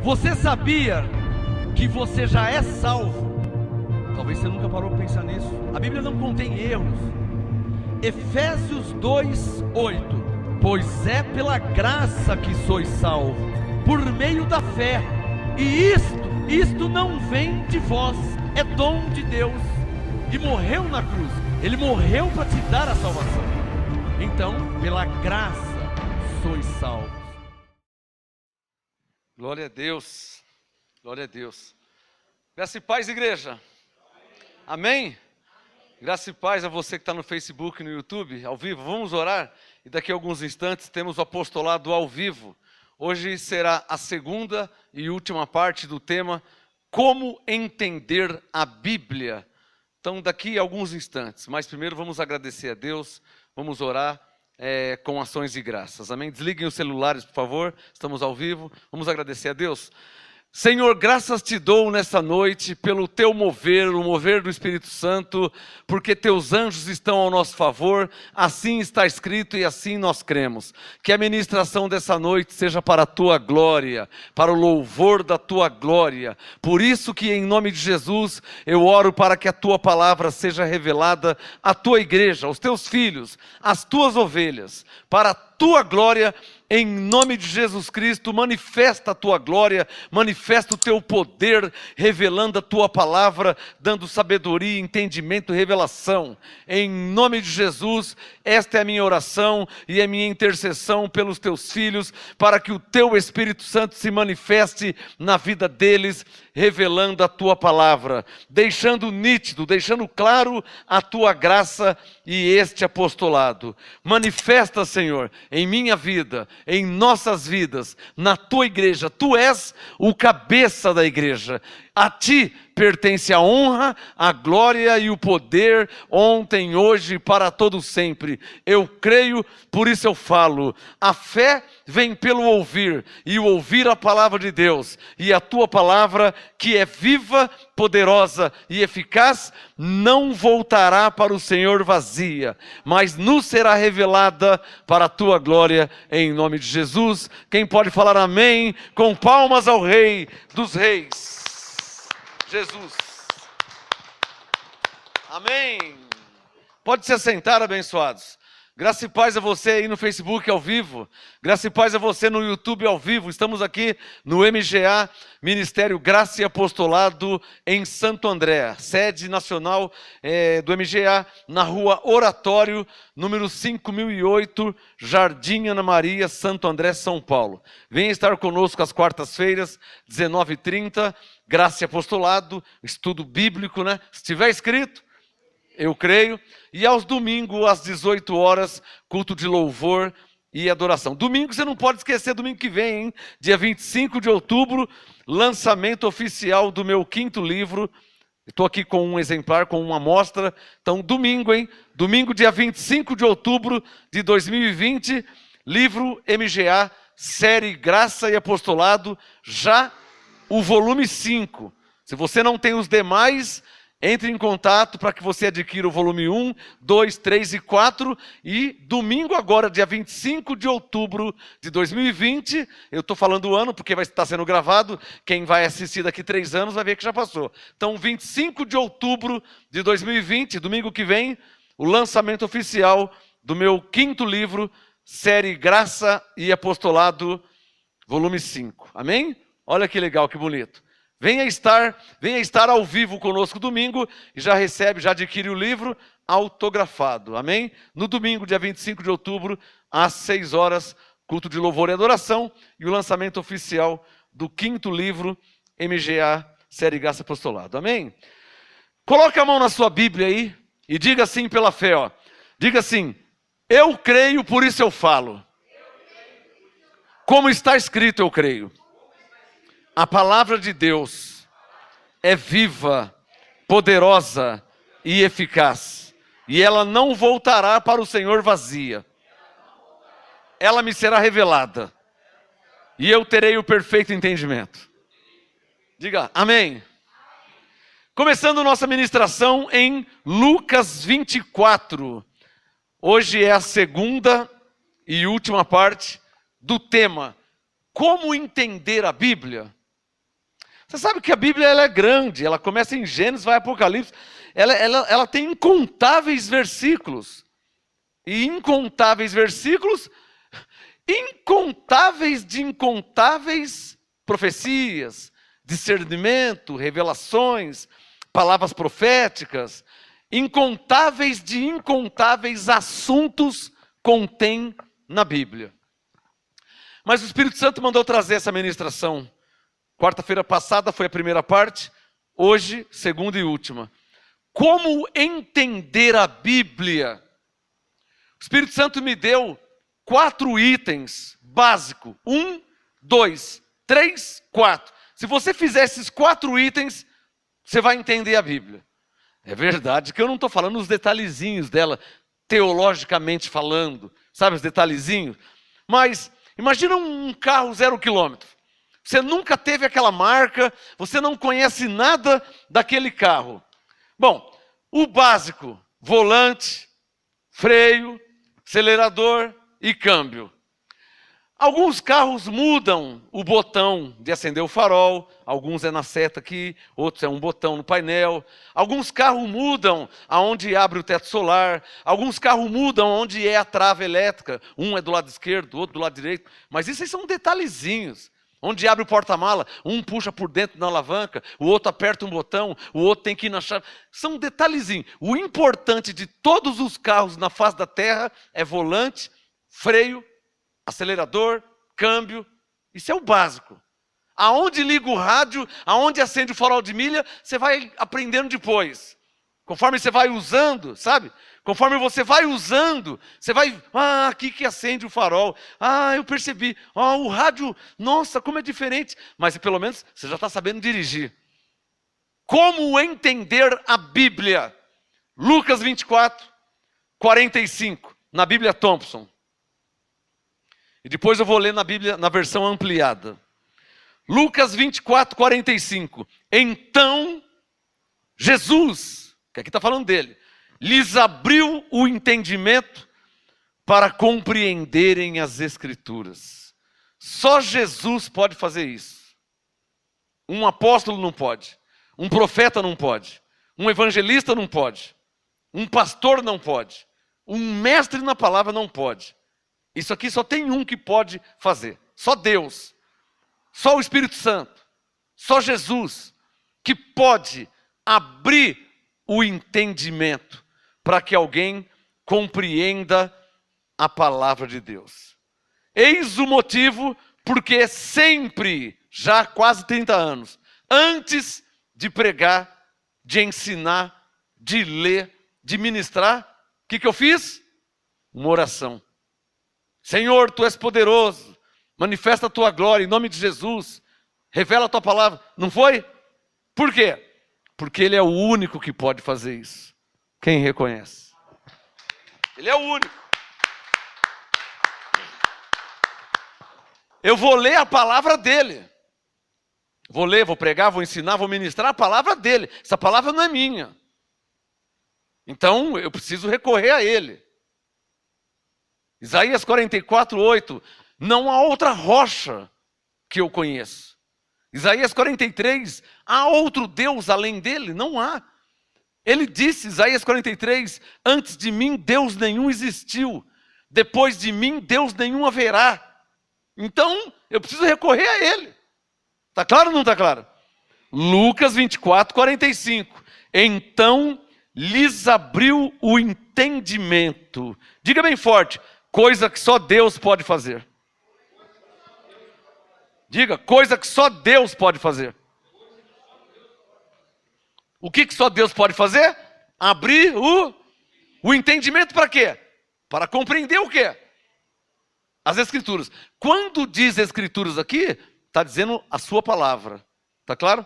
Você sabia que você já é salvo? Talvez você nunca parou para pensar nisso. A Bíblia não contém erros. Efésios 2:8. Pois é pela graça que sois salvos, por meio da fé. E isto não vem de vós, é dom de Deus. E morreu na cruz. Ele morreu para te dar a salvação. Então, pela graça sois salvos. Glória a Deus. Glória a Deus. Graça e paz, igreja. Amém? Graça e paz a você que está no Facebook e no YouTube, ao vivo. Vamos orar e daqui a alguns instantes temos o apostolado ao vivo. Hoje será a segunda e última parte do tema Como entender a Bíblia. Então daqui a alguns instantes, mas primeiro vamos agradecer a Deus, vamos orar com ações de graças. Amém? Desliguem os celulares, por favor, estamos ao vivo. Vamos agradecer a Deus. Senhor, graças te dou nessa noite pelo teu mover, o mover do Espírito Santo, porque teus anjos estão ao nosso favor, assim está escrito e assim nós cremos. Que a ministração dessa noite seja para a tua glória, para o louvor da tua glória. Por isso que em nome de Jesus eu oro para que a tua palavra seja revelada à tua igreja, aos teus filhos, às tuas ovelhas, para a tua glória. Em nome de Jesus Cristo, manifesta a tua glória, manifesta o teu poder, revelando a tua palavra, dando sabedoria, entendimento e revelação. Em nome de Jesus, esta é a minha oração e a minha intercessão pelos teus filhos, para que o teu Espírito Santo se manifeste na vida deles, revelando a tua palavra, deixando nítido, deixando claro a tua graça e este apostolado. Manifesta, Senhor, em minha vida, em nossas vidas, na tua igreja. Tu és o cabeça da igreja. A ti pertence a honra, a glória e o poder, ontem, hoje e para todo sempre. Eu creio, por isso eu falo. A fé vem pelo ouvir, e o ouvir a palavra de Deus. E a tua palavra, que é viva, poderosa e eficaz, não voltará para o Senhor vazia, mas nos será revelada para a tua glória, em nome de Jesus. Quem pode falar amém, com palmas ao Rei dos Reis, Jesus. Amém. Pode se assentar, abençoados. Graça e paz a você aí no Facebook ao vivo. Graça e paz a você no YouTube ao vivo. Estamos aqui no MGA, Ministério Graça e Apostolado em Santo André. Sede nacional do MGA, na rua Oratório, número 5008, Jardim Ana Maria, Santo André, São Paulo. Venha estar conosco às quartas-feiras, 19h30. Graça e Apostolado, estudo bíblico, né? Se estiver escrito, eu creio. E aos domingos, às 18 horas, culto de louvor e adoração. Domingo, você não pode esquecer, domingo que vem, hein? Dia 25 de outubro, lançamento oficial do meu 5º livro. Estou aqui com um exemplar, com uma amostra. Então, domingo, hein? Domingo, dia 25 de outubro de 2020, livro MGA, série Graça e Apostolado, já o volume 5. Se você não tem os demais, entre em contato para que você adquira o volume 1, 2, 3 e 4. E domingo agora, dia 25 de outubro de 2020, eu estou falando o ano porque vai estar sendo gravado, quem vai assistir daqui 3 anos vai ver que já passou. Então, 25 de outubro de 2020, domingo que vem, o lançamento oficial do meu 5º livro, série Graça e Apostolado, volume 5. Amém? Olha que legal, que bonito. Venha estar ao vivo conosco domingo e já adquire o livro autografado. Amém? No domingo, dia 25 de outubro, às 6 horas, culto de louvor e adoração e o lançamento oficial do 5º livro, MGA, série Graça e Apostolado. Amém? Coloque a mão na sua Bíblia aí e diga assim pela fé, ó. Diga assim: eu creio, por isso eu falo. Como está escrito, eu creio. A palavra de Deus é viva, poderosa e eficaz. E ela não voltará para o Senhor vazia. Ela me será revelada. E eu terei o perfeito entendimento. Diga amém. Começando nossa ministração em Lucas 24. Hoje é a segunda e última parte do tema Como entender a Bíblia? Você sabe que a Bíblia ela é grande, ela começa em Gênesis, vai Apocalipse, ela tem incontáveis versículos. E incontáveis versículos, incontáveis profecias, discernimento, revelações, palavras proféticas, incontáveis assuntos contém na Bíblia. Mas o Espírito Santo mandou trazer essa ministração. Quarta-feira passada foi a primeira parte, hoje, segunda e última. Como entender a Bíblia? O Espírito Santo me deu 4 itens básicos. 1, 2, 3, 4. Se você fizer esses 4 itens, você vai entender a Bíblia. É verdade que eu não estou falando os detalhezinhos dela, teologicamente falando, sabe os detalhezinhos? Mas imagina um carro 0 quilômetro. Você nunca teve aquela marca, você não conhece nada daquele carro. Bom, o básico, volante, freio, acelerador e câmbio. Alguns carros mudam o botão de acender o farol, alguns é na seta aqui, outros é um botão no painel. Alguns carros mudam aonde abre o teto solar, alguns carros mudam onde é a trava elétrica, um é do lado esquerdo, outro do lado direito, mas isso aí são detalhezinhos. Onde abre o porta-mala, um puxa por dentro na alavanca, o outro aperta um botão, o outro tem que ir na chave. São detalhezinhos. O importante de todos os carros na face da terra é volante, freio, acelerador, câmbio. Isso é o básico. Aonde liga o rádio, aonde acende o farol de milha, você vai aprendendo depois. Conforme você vai usando, sabe? Conforme você vai usando, você vai... aqui que acende o farol. Eu percebi. O rádio, nossa, como é diferente. Mas pelo menos você já está sabendo dirigir. Como entender a Bíblia? Lucas 24, 45, na Bíblia Thompson. E depois eu vou ler na Bíblia, na versão ampliada. Lucas 24, 45. Então, Jesus, que aqui está falando dele, lhes abriu o entendimento para compreenderem as Escrituras. Só Jesus pode fazer isso. Um apóstolo não pode. Um profeta não pode. Um evangelista não pode. Um pastor não pode. Um mestre na palavra não pode. Isso aqui só tem um que pode fazer. Só Deus. Só o Espírito Santo. Só Jesus. Que pode abrir o entendimento para que alguém compreenda a palavra de Deus. Eis o motivo porque sempre, já há quase 30 anos, antes de pregar, de ensinar, de ler, de ministrar, o que eu fiz? Uma oração. Senhor, Tu és poderoso, manifesta a Tua glória em nome de Jesus, revela a Tua palavra. Não foi? Por quê? Porque Ele é o único que pode fazer isso. Quem reconhece? Ele é o único. Eu vou ler a palavra dele. Vou ler, vou pregar, vou ensinar, vou ministrar a palavra dele. Essa palavra não é minha. Então, eu preciso recorrer a ele. Isaías 44, 8. Não há outra rocha que eu conheço. Isaías 43. Há outro Deus além dele? Não há. Ele disse, Isaías 43, antes de mim Deus nenhum existiu. Depois de mim Deus nenhum haverá. Então, eu preciso recorrer a ele. Está claro ou não está claro? Lucas 24, 45. Então, lhes abriu o entendimento. Diga bem forte, coisa que só Deus pode fazer. Diga, coisa que só Deus pode fazer. O que só Deus pode fazer? Abrir o entendimento para quê? Para compreender o quê? As Escrituras. Quando diz Escrituras aqui, está dizendo a sua palavra. Está claro?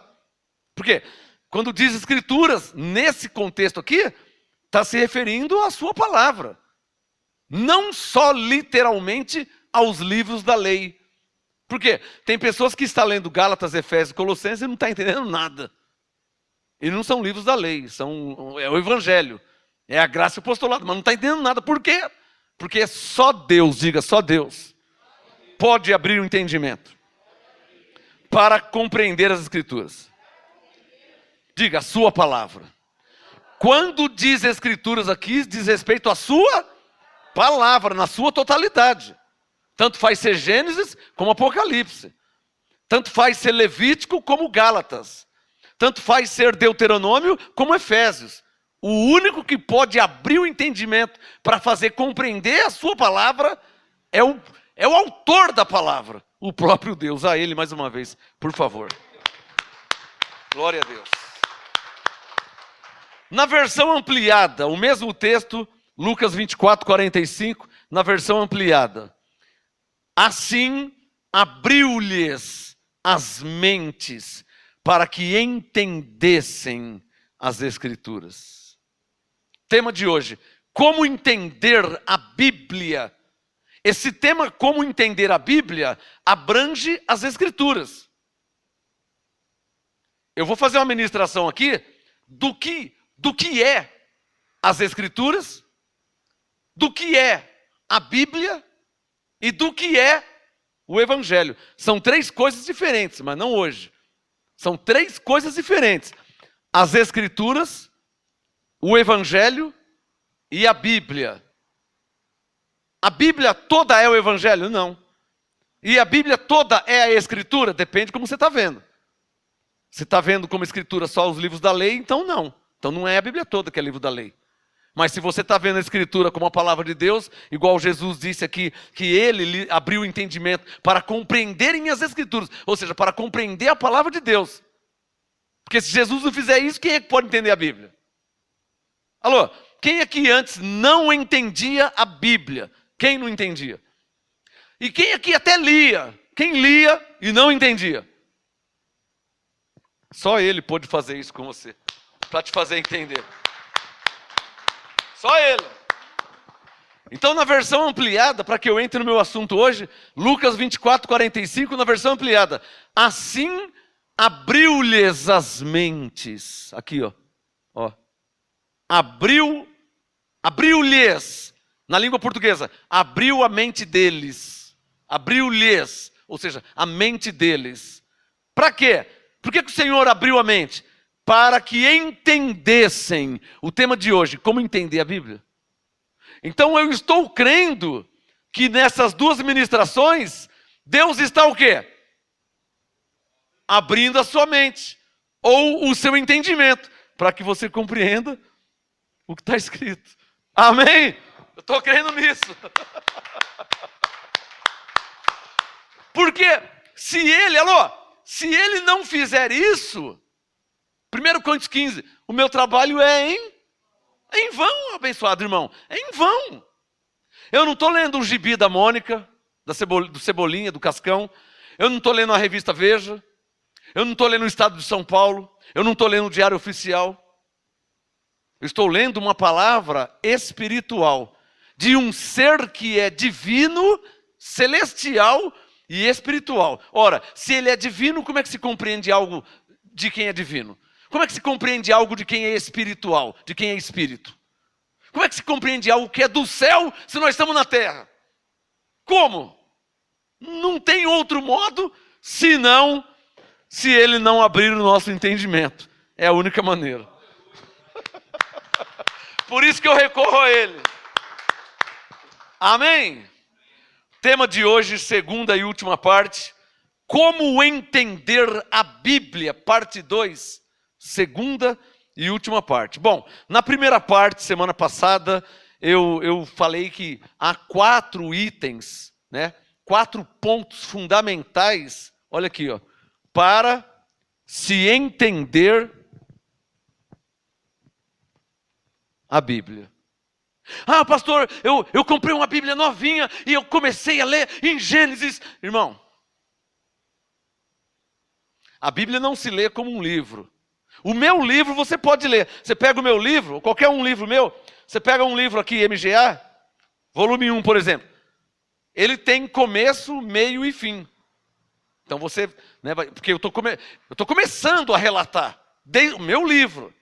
Por quê? Quando diz Escrituras, nesse contexto aqui, está se referindo à sua palavra. Não só literalmente aos livros da lei. Por quê? Tem pessoas que estão lendo Gálatas, Efésios e Colossenses e não estão entendendo nada. E não são livros da lei, é o Evangelho. É a graça e o apostolado, mas não está entendendo nada. Por quê? Porque só Deus, diga, só Deus, pode abrir o entendimento para compreender as Escrituras. Diga, a sua palavra. Quando diz Escrituras aqui, diz respeito à sua palavra, na sua totalidade. Tanto faz ser Gênesis como Apocalipse. Tanto faz ser Levítico como Gálatas. Tanto faz ser Deuteronômio como Efésios. O único que pode abrir o entendimento para fazer compreender a sua palavra é o autor da palavra, o próprio Deus. A ele, mais uma vez, por favor. Glória a Deus. Na versão ampliada, o mesmo texto, Lucas 24, 45, na versão ampliada. Assim abriu-lhes as mentes para que entendessem as Escrituras. Tema de hoje, como entender a Bíblia. Esse tema, como entender a Bíblia, abrange as Escrituras. Eu vou fazer uma ministração aqui do que é as Escrituras, do que é a Bíblia e do que é o Evangelho. São três coisas diferentes, mas não hoje. São três coisas diferentes. As Escrituras, o Evangelho e a Bíblia. A Bíblia toda é o Evangelho? Não. E a Bíblia toda é a Escritura? Depende de como você está vendo. Se está vendo como Escritura só os livros da lei, então não. Então não é a Bíblia toda que é livro da lei. Mas se você está vendo a Escritura como a palavra de Deus, igual Jesus disse aqui, que ele abriu o entendimento para compreenderem as Escrituras, ou seja, para compreender a palavra de Deus. Porque se Jesus não fizer isso, quem é que pode entender a Bíblia? Alô, quem aqui antes não entendia a Bíblia? Quem não entendia? E quem aqui até lia? Quem lia e não entendia? Só ele pôde fazer isso com você, para te fazer entender. Só ele. Então, na versão ampliada, para que eu entre no meu assunto hoje, Lucas 24, 45, na versão ampliada. Assim abriu-lhes as mentes. Aqui, ó. Abriu-lhes. Na língua portuguesa, abriu a mente deles. Abriu-lhes, ou seja, a mente deles. Para quê? Por que o Senhor abriu a mente? Para que entendessem o tema de hoje, como entender a Bíblia. Então eu estou crendo que nessas duas ministrações, Deus está o quê? Abrindo a sua mente, ou o seu entendimento, para que você compreenda o que está escrito. Amém? Eu estou crendo nisso. Porque se ele não fizer isso, 1 Coríntios 15, o meu trabalho é em vão, abençoado irmão, é em vão. Eu não estou lendo um gibi da Mônica, do Cebolinha, do Cascão, eu não estou lendo a revista Veja, eu não estou lendo o Estado de São Paulo, eu não estou lendo o Diário Oficial. Eu estou lendo uma palavra espiritual, de um ser que é divino, celestial e espiritual. Ora, se ele é divino, como é que se compreende algo de quem é divino? Como é que se compreende algo de quem é espiritual, de quem é espírito? Como é que se compreende algo que é do céu se nós estamos na terra? Como? Não tem outro modo, senão se ele não abrir o nosso entendimento. É a única maneira. Por isso que eu recorro a ele. Amém? Tema de hoje, segunda e última parte. Como entender a Bíblia, parte 2. Segunda e última parte. Bom, na primeira parte, semana passada, eu falei que há 4 itens, né? 4 pontos fundamentais, olha aqui, ó, para se entender a Bíblia. Ah, pastor, eu comprei uma Bíblia novinha e eu comecei a ler em Gênesis. Irmão, a Bíblia não se lê como um livro. O meu livro você pode ler. Você pega o meu livro, qualquer um livro meu, você pega um livro aqui, MGA, volume 1, por exemplo. Ele tem começo, meio e fim. Então você, né, porque eu estou começando a relatar, o meu livro.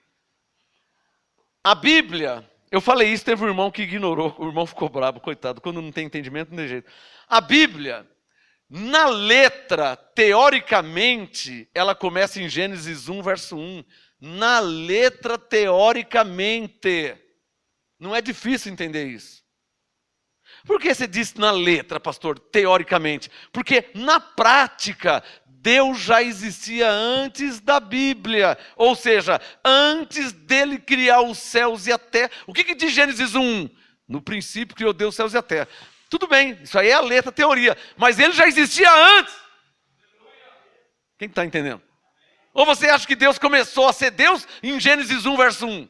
A Bíblia, eu falei isso, teve um irmão que ignorou, o irmão ficou bravo, coitado, quando não tem entendimento, não tem jeito. A Bíblia Na letra, teoricamente, ela começa em Gênesis 1, verso 1. Na letra, teoricamente. Não é difícil entender isso. Por que você disse na letra, pastor, teoricamente? Porque na prática, Deus já existia antes da Bíblia. Ou seja, antes dele criar os céus e a terra. O que diz Gênesis 1? No princípio criou Deus os céus e a terra. Tudo bem, isso aí é a letra, a teoria. Mas ele já existia antes. Quem está entendendo? Ou você acha que Deus começou a ser Deus em Gênesis 1, verso 1?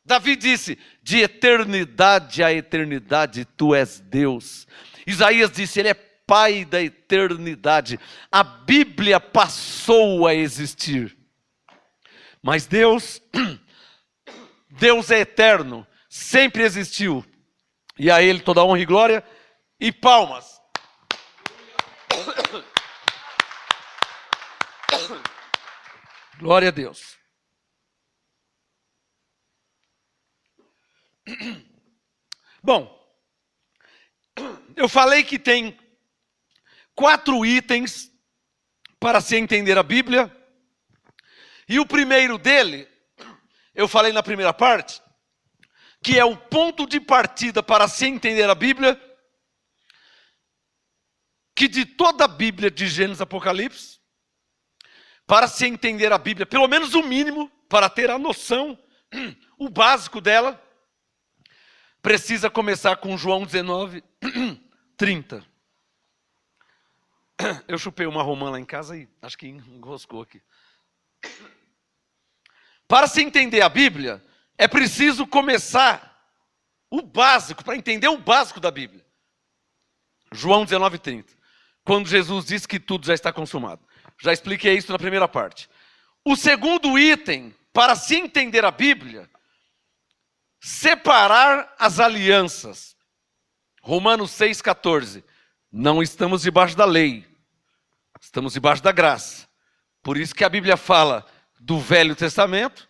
Davi disse, de eternidade a eternidade tu és Deus. Isaías disse, ele é Pai da eternidade. A Bíblia passou a existir. Mas Deus é eterno, sempre existiu. E a Ele toda honra e glória e palmas. Glória a Deus. Bom, eu falei que tem 4 itens para se entender a Bíblia. E o primeiro dele, eu falei na primeira parte, que é o ponto de partida para se entender a Bíblia, que de toda a Bíblia, de Gênesis a Apocalipse, para se entender a Bíblia, pelo menos o mínimo, para ter a noção, o básico dela, precisa começar com João 19, 30. Eu chupei uma romã lá em casa e acho que enroscou aqui. Para se entender a Bíblia, é preciso começar o básico, para entender o básico da Bíblia. João 19, 30. Quando Jesus diz que tudo já está consumado. Já expliquei isso na primeira parte. O segundo item, para se entender a Bíblia, separar as alianças. Romanos 6,14. Não estamos debaixo da lei, estamos debaixo da graça. Por isso que a Bíblia fala do Velho Testamento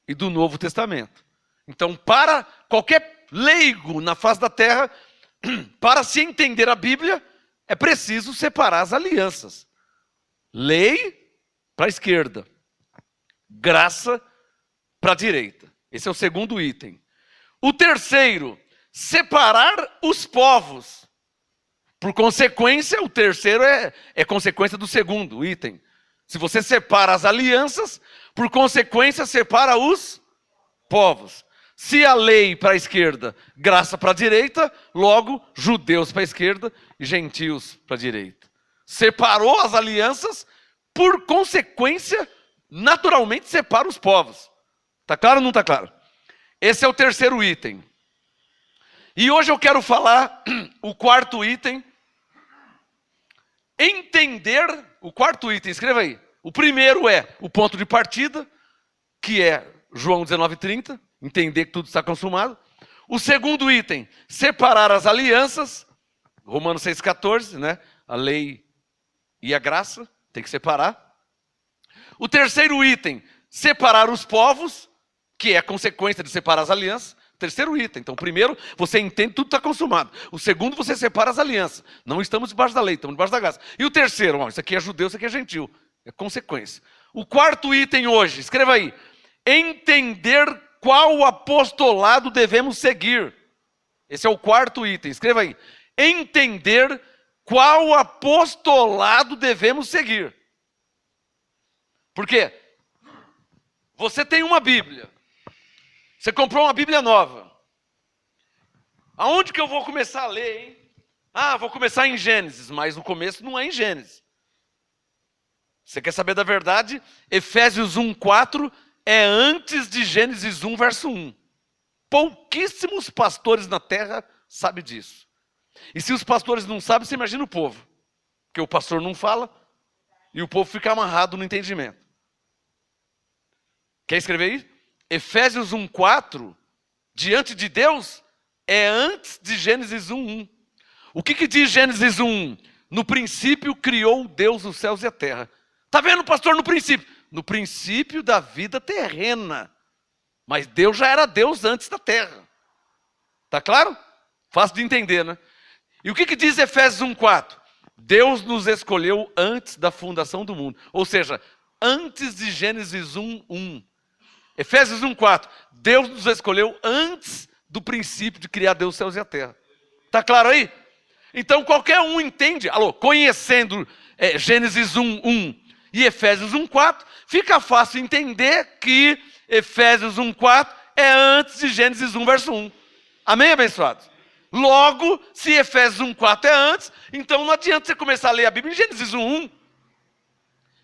e do Novo Testamento. Então, para qualquer leigo na face da terra, para se entender a Bíblia, é preciso separar as alianças. Lei para a esquerda, graça para a direita. Esse é o segundo item. O terceiro, separar os povos. Por consequência, o terceiro é consequência do segundo item. Se você separa as alianças, por consequência, separa os povos. Se a lei para a esquerda, graça para a direita, logo, judeus para a esquerda e gentios para a direita. Separou as alianças, por consequência, naturalmente separa os povos. Está claro ou não está claro? Esse é o terceiro item. E hoje eu quero falar o quarto item. Entender o quarto item, escreva aí. O primeiro é o ponto de partida, que é João 19:30, entender que tudo está consumado. O segundo item, separar as alianças, Romanos 6,14, né? A lei e a graça, tem que separar. O terceiro item, separar os povos, que é a consequência de separar as alianças. Terceiro item. Então, primeiro, você entende que tudo está consumado. O segundo, você separa as alianças. Não estamos debaixo da lei, estamos debaixo da graça. E o terceiro, ó, isso aqui é judeu, isso aqui é gentil. É consequência. O quarto item hoje, escreva aí. Entender qual apostolado devemos seguir. Esse é o quarto item, escreva aí. Entender qual apostolado devemos seguir. Por quê? Você tem uma Bíblia. Você comprou uma Bíblia nova. Aonde que eu vou começar a ler, hein? Ah, vou começar em Gênesis, mas o começo não é em Gênesis. Você quer saber da verdade? Efésios 1:4 é antes de Gênesis 1, verso 1. Pouquíssimos pastores na terra sabem disso. E se os pastores não sabem, você imagina o povo. Porque o pastor não fala e o povo fica amarrado no entendimento. Quer escrever aí? Efésios 1:4, diante de Deus, é antes de Gênesis 1:1. O que diz Gênesis 1:1? No princípio criou Deus os céus e a terra. Está vendo, pastor, no princípio? No princípio da vida terrena. Mas Deus já era Deus antes da terra. Está claro? Fácil de entender, né? E o que diz Efésios 1:4? Deus nos escolheu antes da fundação do mundo. Ou seja, antes de Gênesis 1:1. Efésios 1:4. Deus nos escolheu antes do princípio de criar Deus, os céus e a terra. Está claro aí? Então qualquer um entende, conhecendo Gênesis 1:1 e Efésios 1:4, fica fácil entender que Efésios 1:4 é antes de Gênesis 1, verso 1. Amém, abençoados? Logo, se Efésios 1:4 é antes, então não adianta você começar a ler a Bíblia em Gênesis 1:1,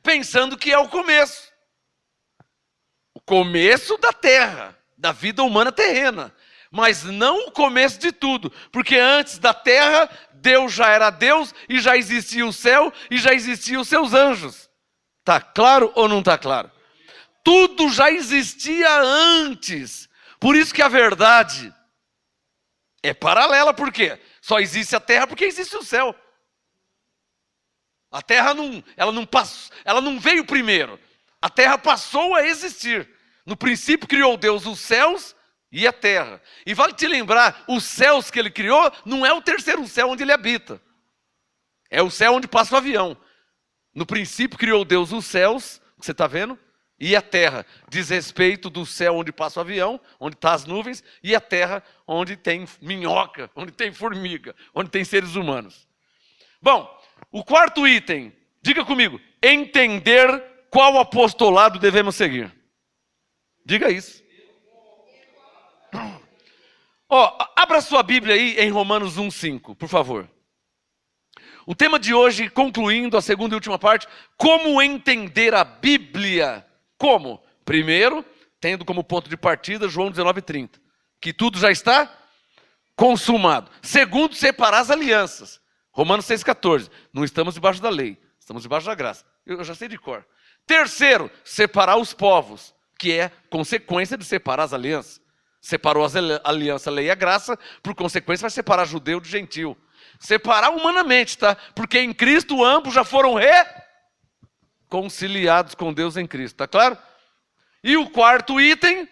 pensando que é o começo. O começo da terra, da vida humana terrena. Mas não o começo de tudo, porque antes da terra, Deus já era Deus, e já existia o céu, e já existiam os seus anjos. Está claro ou não está claro? Tudo já existia antes. Por isso que a verdade é paralela. Por quê? Só existe a terra porque existe o céu. A terra ela não veio primeiro. A terra passou a existir. No princípio criou Deus os céus e a terra. E vale te lembrar, os céus que ele criou não é o terceiro céu onde ele habita. É o céu onde passa o avião. No princípio criou Deus os céus, que você está vendo, e a terra. Diz respeito do céu onde passa o avião, onde estão as nuvens, e a terra onde tem minhoca, onde tem formiga, onde tem seres humanos. Bom, o quarto item, diga comigo, entender qual apostolado devemos seguir. Diga isso. Abra sua Bíblia aí em Romanos 1:5, por favor. O tema de hoje, concluindo a segunda e última parte, como entender a Bíblia. Como? Primeiro, tendo como ponto de partida João 19:30, que tudo já está consumado. Segundo, separar as alianças. Romanos 6:14, não estamos debaixo da lei, estamos debaixo da graça. Eu já sei de cor. Terceiro, separar os povos, que é consequência de separar as alianças. Separou as alianças, a lei e a graça, por consequência vai separar judeu de gentil. Separar humanamente, tá? Porque em Cristo ambos já foram reconciliados com Deus em Cristo, tá claro? E o quarto item,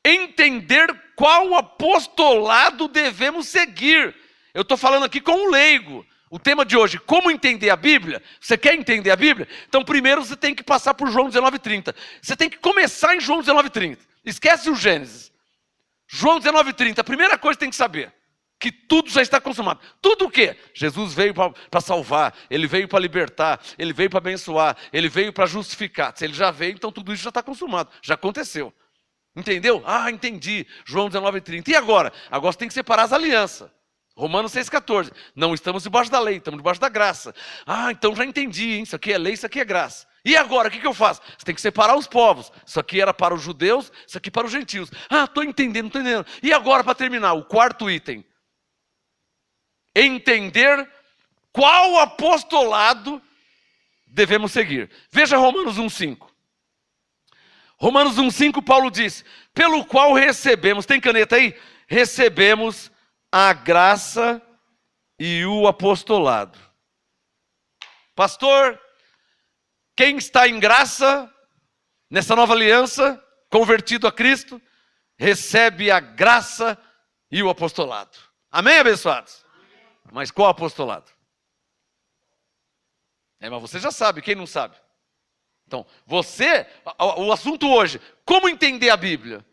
entender qual apostolado devemos seguir. Eu estou falando aqui com um leigo. O tema de hoje, como entender a Bíblia? Você quer entender a Bíblia? Então primeiro você tem que passar por João 19:30. Você tem que começar em João 19:30. Esquece o Gênesis. João 19:30, a primeira coisa que tem que saber, que tudo já está consumado. Tudo o quê? Jesus veio para salvar, Ele veio para libertar, Ele veio para abençoar, Ele veio para justificar. Se Ele já veio, então tudo isso já está consumado, já aconteceu. Entendeu? Entendi. João 19:30. E agora? Agora você tem que separar as alianças. Romanos 6,14. Não estamos debaixo da lei, estamos debaixo da graça. Então já entendi, hein? Isso aqui é lei, isso aqui é graça. E agora, o que eu faço? Você tem que separar os povos. Isso aqui era para os judeus, isso aqui para os gentios. Estou entendendo, estou entendendo. E agora, para terminar, o quarto item. Entender qual apostolado devemos seguir. Veja Romanos 1,5. Romanos 1,5, Paulo diz, pelo qual recebemos, tem caneta aí? Recebemos a graça e o apostolado. Pastor, quem está em graça, nessa nova aliança, convertido a Cristo, recebe a graça e o apostolado. Amém, abençoados? Mas qual apostolado? Mas você já sabe, quem não sabe? Então, o assunto hoje, como entender a Bíblia?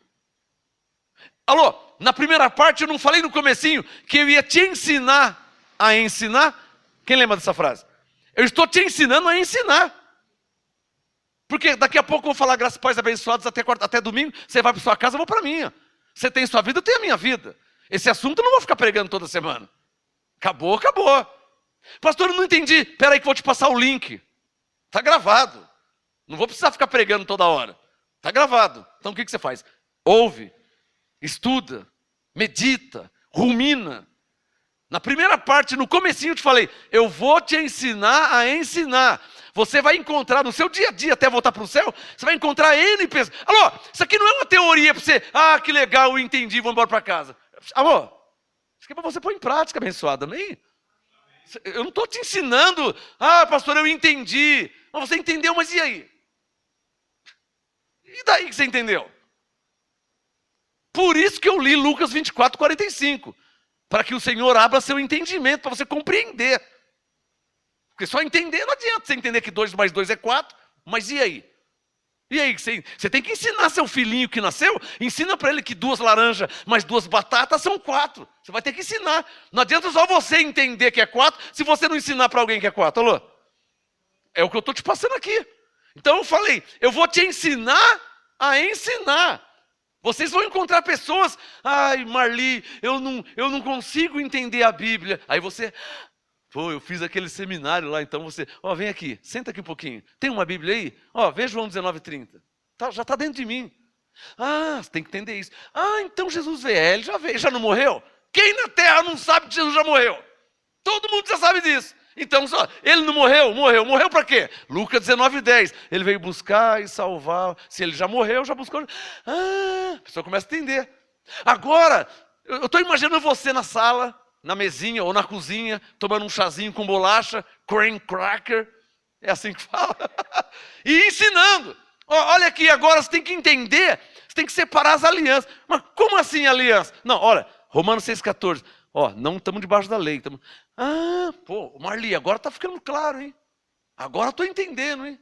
Na primeira parte eu não falei no comecinho que eu ia te ensinar a ensinar? Quem lembra dessa frase? Eu estou te ensinando a ensinar. Porque daqui a pouco eu vou falar graças a pais abençoados até domingo, você vai para sua casa, eu vou para a minha. Você tem sua vida, eu tenho a minha vida. Esse assunto eu não vou ficar pregando toda semana. Acabou. Pastor, eu não entendi. Espera aí que eu vou te passar o link. Está gravado. Não vou precisar ficar pregando toda hora. Está gravado. Então o que você faz? Ouve, estuda, medita, rumina. Na primeira parte, no comecinho eu te falei, eu vou te ensinar a ensinar. Você vai encontrar no seu dia a dia, até voltar para o céu, você vai encontrar N pessoas. Isso aqui não é uma teoria para você, que legal, eu entendi, vou embora para casa. Amor, isso aqui é para você pôr em prática, abençoado, amém? Eu não estou te ensinando, pastor, eu entendi. Mas você entendeu, mas e aí? E daí que você entendeu? Por isso que eu li Lucas 24:45. Para que o Senhor abra seu entendimento, para você compreender. Porque só entender não adianta você entender que 2 mais 2 é 4, mas e aí? E aí, você tem que ensinar seu filhinho que nasceu, ensina para ele que 2 laranjas mais 2 batatas são 4. Você vai ter que ensinar. Não adianta só você entender que é 4, se você não ensinar para alguém que é 4. Alô? É o que eu estou te passando aqui. Então eu falei, eu vou te ensinar a ensinar. Vocês vão encontrar pessoas, ai Marli, eu não consigo entender a Bíblia. Aí você, pô, eu fiz aquele seminário lá, então você, vem aqui, senta aqui um pouquinho. Tem uma Bíblia aí? Vê João 19:30. Já está dentro de mim. Você tem que entender isso. Então Jesus veio. Ele já veio, já não morreu? Quem na terra não sabe que Jesus já morreu? Todo mundo já sabe disso. Então, ele não morreu? Morreu para quê? Lucas 19:10. Ele veio buscar e salvar. Se ele já morreu, já buscou. A pessoa começa a entender. Agora, eu estou imaginando você na sala, na mesinha ou na cozinha, tomando um chazinho com bolacha, cream cracker, é assim que fala, e ensinando. Olha aqui, agora você tem que entender, você tem que separar as alianças. Mas como assim aliança? Não, olha, Romanos 6,14. Não estamos debaixo da lei. Marli, agora está ficando claro, hein? Agora estou entendendo, hein?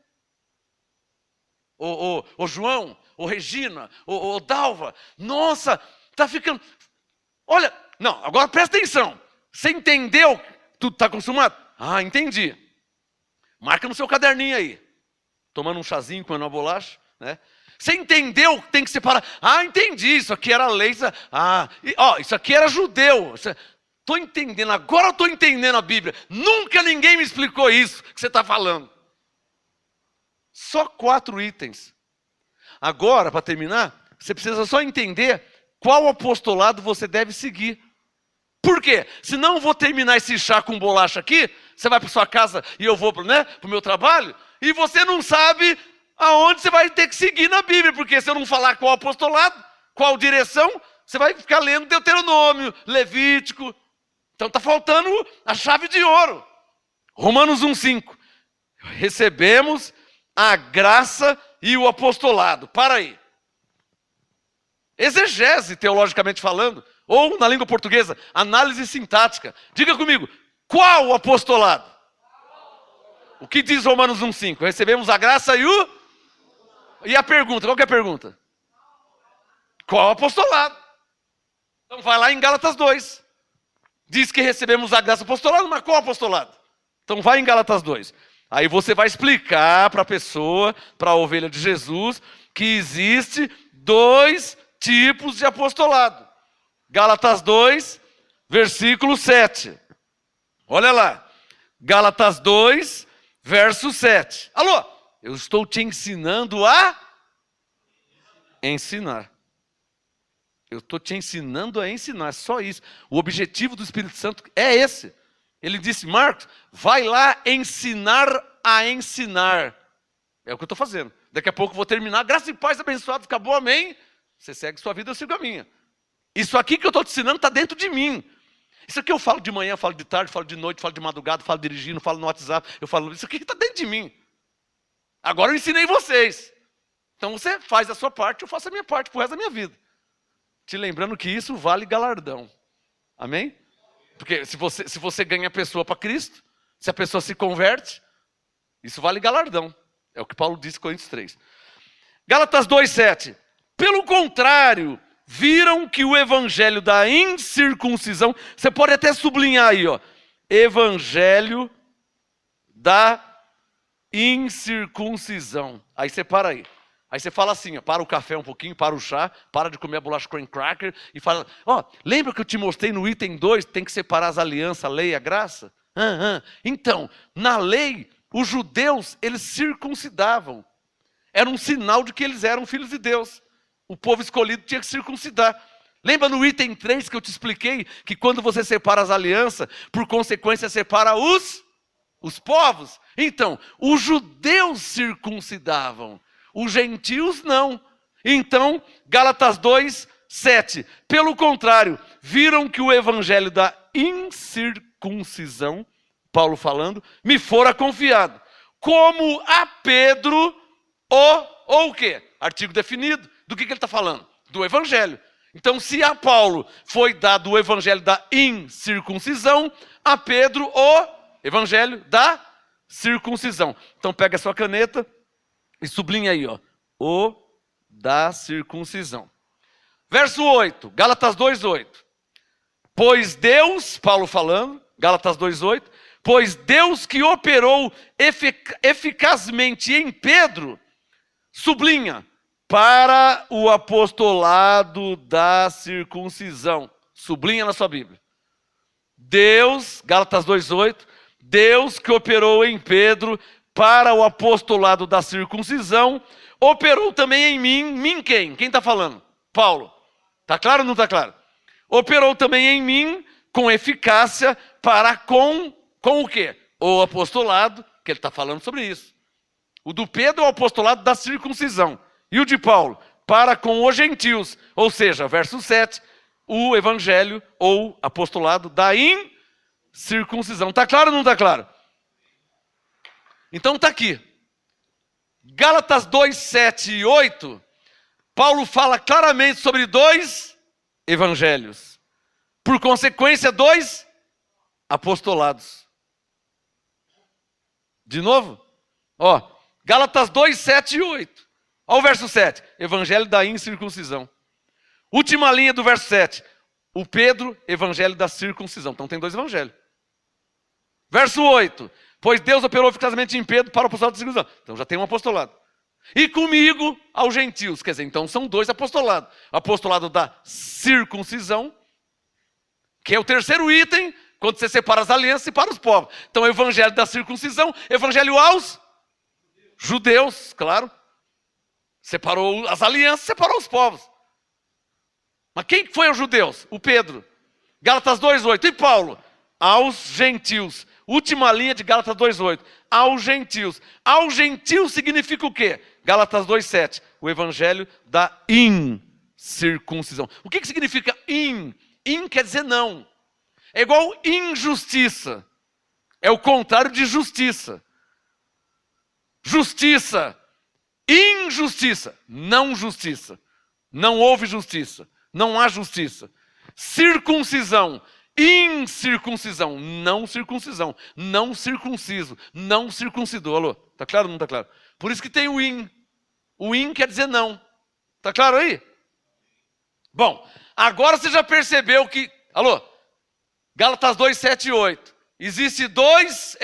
Ô João, ô Regina, ô Dalva, nossa, está ficando... Olha, não, agora presta atenção. Você entendeu? Tudo está acostumado? Entendi. Marca no seu caderninho aí. Tomando um chazinho, comendo uma bolacha, né? Você entendeu que tem que separar? Entendi, isso aqui era lei. Isso aqui era judeu. Estou entendendo, agora eu estou entendendo a Bíblia. Nunca ninguém me explicou isso que você está falando. Só 4 itens. Agora, para terminar, você precisa só entender qual apostolado você deve seguir. Por quê? Senão eu vou terminar esse chá com bolacha aqui, você vai para sua casa e eu vou para o meu trabalho, e você não sabe aonde você vai ter que seguir na Bíblia, porque se eu não falar qual apostolado, qual direção, você vai ficar lendo Deuteronômio, Levítico. Então está faltando a chave de ouro. Romanos 1,5. Recebemos a graça e o apostolado. Para aí. Exegese, teologicamente falando, ou na língua portuguesa, análise sintática. Diga comigo, qual o apostolado? O que diz Romanos 1,5? Recebemos a graça e a pergunta, qual que é a pergunta? Qual o apostolado? Então vai lá em Gálatas 2. Diz que recebemos a graça apostolado, mas qual apostolado? Então vai em Gálatas 2. Aí você vai explicar para a pessoa, para a ovelha de Jesus, que existe 2 tipos de apostolado. Gálatas 2, versículo 7. Olha lá. Gálatas 2, verso 7. Alô? Eu estou te ensinando a ensinar. Eu estou te ensinando a ensinar, só isso. O objetivo do Espírito Santo é esse. Ele disse, Marcos, vai lá ensinar a ensinar. É o que eu estou fazendo. Daqui a pouco eu vou terminar. Graça e paz, abençoado, acabou, amém. Você segue sua vida, eu sigo a minha. Isso aqui que eu estou te ensinando está dentro de mim. Isso aqui eu falo de manhã, falo de tarde, falo de noite, falo de madrugada, falo dirigindo, falo no WhatsApp. Eu falo, isso aqui está dentro de mim. Agora eu ensinei vocês. Então você faz a sua parte, eu faço a minha parte pro resto da minha vida. Te lembrando que isso vale galardão. Amém? Porque se você ganha a pessoa para Cristo, se a pessoa se converte, isso vale galardão. É o que Paulo disse em Coríntios 3. Gálatas 2,7. Pelo contrário, viram que o evangelho da incircuncisão, você pode até sublinhar aí, evangelho da incircuncisão. Aí você para aí. Aí você fala assim, para o café um pouquinho, para o chá, para de comer a bolacha cream cracker e fala, lembra que eu te mostrei no item 2, tem que separar as alianças, a lei e a graça? Então, na lei, os judeus, eles circuncidavam. Era um sinal de que eles eram filhos de Deus. O povo escolhido tinha que circuncidar. Lembra no item 3 que eu te expliquei, que quando você separa as alianças, por consequência separa os povos? Então, os judeus circuncidavam. Os gentios não. Então, Gálatas 2:7. Pelo contrário, viram que o evangelho da incircuncisão, Paulo falando, me fora confiado. Como a Pedro, ou o quê? Artigo definido. Do que ele está falando? Do evangelho. Então, se a Paulo foi dado o evangelho da incircuncisão, a Pedro o evangelho da circuncisão. Então pega a sua caneta e sublinha aí, ó. O da circuncisão. Verso 8, Gálatas 2:8. Pois Deus, Paulo falando, Gálatas 2:8, pois Deus que operou eficazmente em Pedro, sublinha, para o apostolado da circuncisão. Sublinha na sua Bíblia. Deus, Gálatas 2:8, Deus que operou em Pedro para o apostolado da circuncisão, operou também em mim quem? Quem está falando? Paulo. Está claro ou não está claro? Operou também em mim com eficácia para com o quê? O apostolado, que ele está falando sobre isso. O do Pedro é o apostolado da circuncisão. E o de Paulo, para com os gentios. Ou seja, verso 7, o evangelho ou apostolado da incircuncisão. Está claro ou não está claro? Então está aqui. Gálatas 2, 7 e 8, Paulo fala claramente sobre dois evangelhos. Por consequência, dois apostolados. De novo? Ó, Gálatas 2, 7 e 8. Olha o verso 7. Evangelho da incircuncisão. Última linha do verso 7. O Pedro, evangelho da circuncisão. Então tem dois evangelhos. Verso 8. Pois Deus operou eficazmente em Pedro para o apostolado da circuncisão. Então já tem um apostolado. E comigo aos gentios. Quer dizer, então são dois apostolados. Apostolado da circuncisão, que é o terceiro item, quando você separa as alianças e para os povos. Então, evangelho da circuncisão, evangelho aos judeus, claro. Separou as alianças, separou os povos. Mas quem foi aos judeus? O Pedro. Gálatas 2:8. E Paulo? Aos gentios. Última linha de Gálatas 2:8. Aos gentios. Aos gentios significa o quê? Gálatas 2:7. O evangelho da incircuncisão. O que significa in? In quer dizer não. É igual injustiça. É o contrário de justiça. Justiça. Injustiça. Não justiça. Não houve justiça. Não há justiça. Circuncisão. Incircuncisão. Não circuncisão. Não circunciso. Não circuncidou. Alô? Tá claro ou não tá claro? Por isso que tem o in. O in quer dizer não. Tá claro aí? Bom, agora você já percebeu que... Alô? Gálatas 2, 7 e 8. Existem dois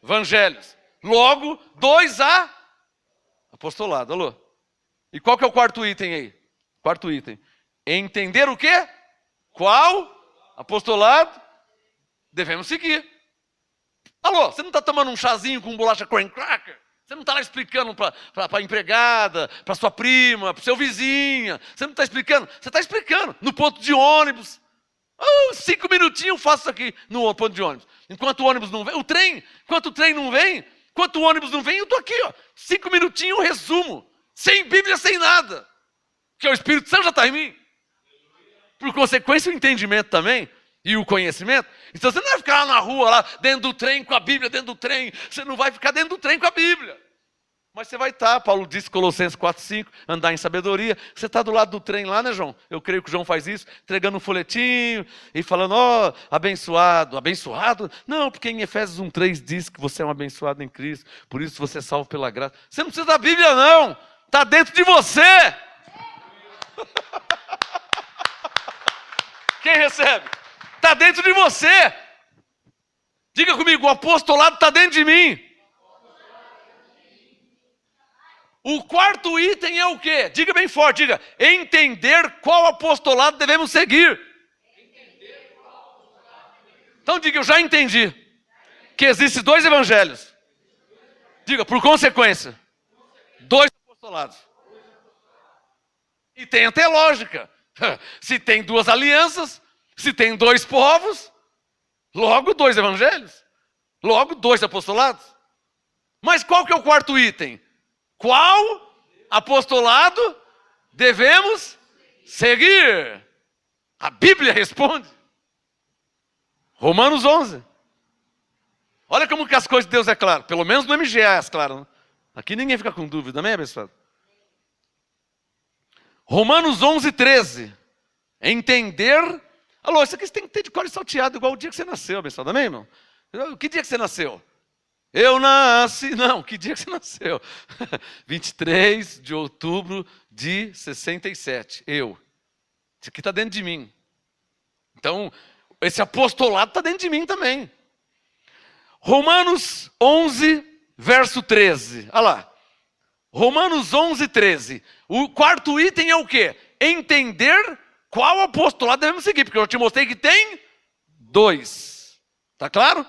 evangelhos. Logo, dois apostolado. Alô? E qual que é o quarto item aí? Quarto item. Entender o quê? Qual apostolado devemos seguir. Alô, você não está tomando um chazinho com bolacha crane cracker? Você não está lá explicando para a empregada, para sua prima, para o seu vizinha. Você não está explicando? Você está explicando no ponto de ônibus. 5 minutinhos eu faço isso aqui no ponto de ônibus. Enquanto o ônibus não vem, o trem, enquanto o trem não vem, enquanto o ônibus não vem, eu estou aqui, ó. 5 minutinhos eu resumo. Sem Bíblia, sem nada. Porque o Espírito Santo já está em mim. Por consequência, o entendimento também. E o conhecimento. Então você não vai ficar lá na rua, lá dentro do trem com a Bíblia, dentro do trem. Você não vai ficar dentro do trem com a Bíblia. Mas você vai estar, Paulo disse, Colossenses 4:5, andar em sabedoria. Você está do lado do trem lá, né, João? Eu creio que o João faz isso, entregando um folhetinho e falando, abençoado. Abençoado? Não, porque em Efésios 1:3 diz que você é um abençoado em Cristo. Por isso você é salvo pela graça. Você não precisa da Bíblia, não. Está dentro de você. Quem recebe? Está dentro de você. Diga comigo, o apostolado está dentro de mim. O quarto item é o quê? Diga bem forte, diga. Entender qual apostolado devemos seguir. Então diga, eu já entendi que existem dois evangelhos. Diga, por consequência, dois apostolados. E tem até lógica. Se tem duas alianças, se tem dois povos, logo dois evangelhos, logo dois apostolados. Mas qual que é o quarto item? Qual apostolado devemos seguir? A Bíblia responde. Romanos 11. Olha como que as coisas de Deus é claro. Pelo menos no MGA é claro. Né? Aqui ninguém fica com dúvida, amém, abençoado? Romanos 11, 13. Entender... Alô, isso aqui você tem que ter de cor e salteado igual o dia que você nasceu, abençoado, amém, irmão? Que dia que você nasceu? Eu nasci. Não, que dia que você nasceu? 23 de outubro de 67. Eu. Isso aqui está dentro de mim. Então, esse apostolado está dentro de mim também. Romanos 11, verso 13. Olha lá. Romanos 11, 13. O quarto item é o quê? Entender qual apostolado devemos seguir. Porque eu te mostrei que tem 2. Está claro?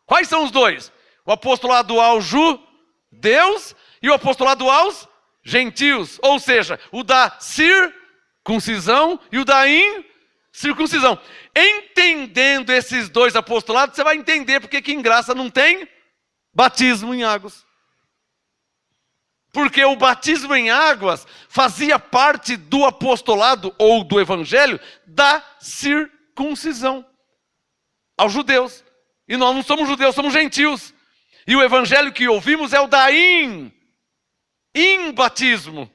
Quais são os 2? O apostolado aos judeus e o apostolado aos gentios. Ou seja, o da circuncisão e o da incircuncisão. Entendendo esses 2 apostolados, você vai entender porque que em graça não tem batismo em águas. Porque o batismo em águas fazia parte do apostolado ou do evangelho da circuncisão aos judeus. E nós não somos judeus, somos gentios. E o evangelho que ouvimos é o da batismo.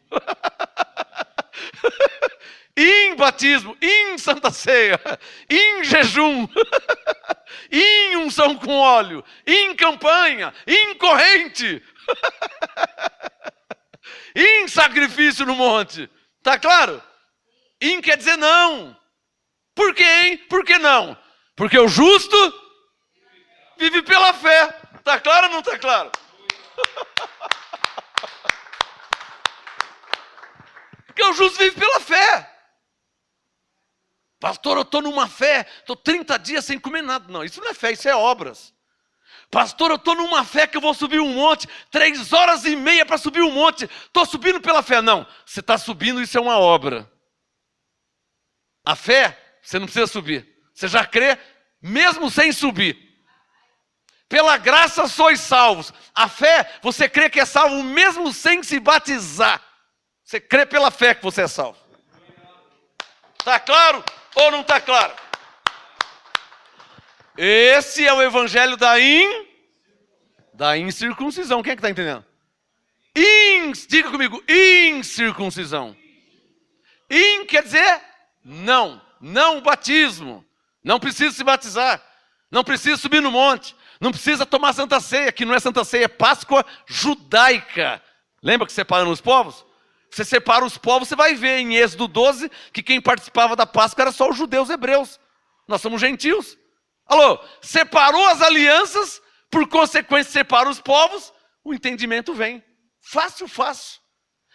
Batismo, Santa Ceia, jejum, unção com óleo, campanha, corrente, sacrifício no monte. Tá claro? Quer dizer não. Por quê, hein? Por que não? Porque o justo vive pela fé. Tá claro ou não tá claro? Porque o justo vive pela fé. Pastor, eu estou numa fé, estou 30 dias sem comer nada. Não, isso não é fé, isso é obras. Pastor, eu estou numa fé que eu vou subir um monte, 3 horas e meia para subir um monte. Estou subindo pela fé. Não, você está subindo, isso é uma obra. A fé, você não precisa subir. Você já crê, mesmo sem subir. Pela graça sois salvos. A fé, você crê que é salvo mesmo sem se batizar. Você crê pela fé que você é salvo. Está claro ou não está claro? Esse é o evangelho da incircuncisão. Quem é que está entendendo? Diga comigo, incircuncisão. Quer dizer não. Não o batismo. Não precisa se batizar. Não precisa subir no monte. Não precisa tomar Santa Ceia, que não é Santa Ceia, é Páscoa judaica. Lembra que separando os povos? Você separa os povos, você vai ver em Êxodo 12 que quem participava da Páscoa era só os judeus hebreus. Nós somos gentios. Alô, separou as alianças, por consequência separa os povos, o entendimento vem. Fácil, fácil.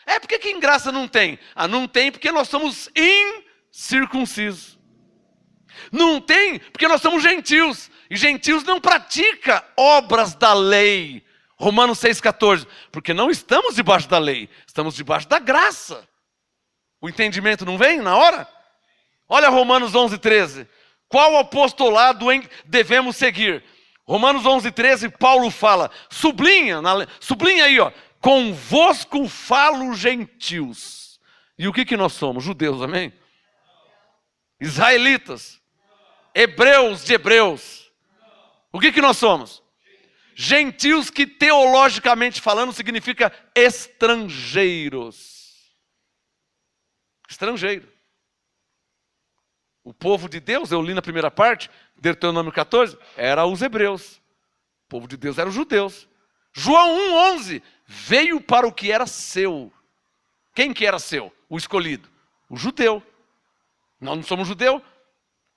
É porque que em graça não tem? Não tem porque nós somos incircuncisos. Não tem porque nós somos gentios. E gentios não praticam obras da lei. Romanos 6,14. Porque não estamos debaixo da lei, estamos debaixo da graça. O entendimento não vem na hora? Olha Romanos 11,13. Qual apostolado devemos seguir? Romanos 11,13, Paulo fala, sublinha aí, ó. Convosco falo gentios. E o que nós somos? Judeus, amém? Israelitas. Hebreus de hebreus. O que nós somos? Gentios, que teologicamente falando significa estrangeiros. Estrangeiro. O povo de Deus, eu li na primeira parte, Deuteronômio 14, era os hebreus. O povo de Deus era os judeus. João 1,11, veio para o que era seu. Quem que era seu? O escolhido. O judeu. Nós não somos judeu.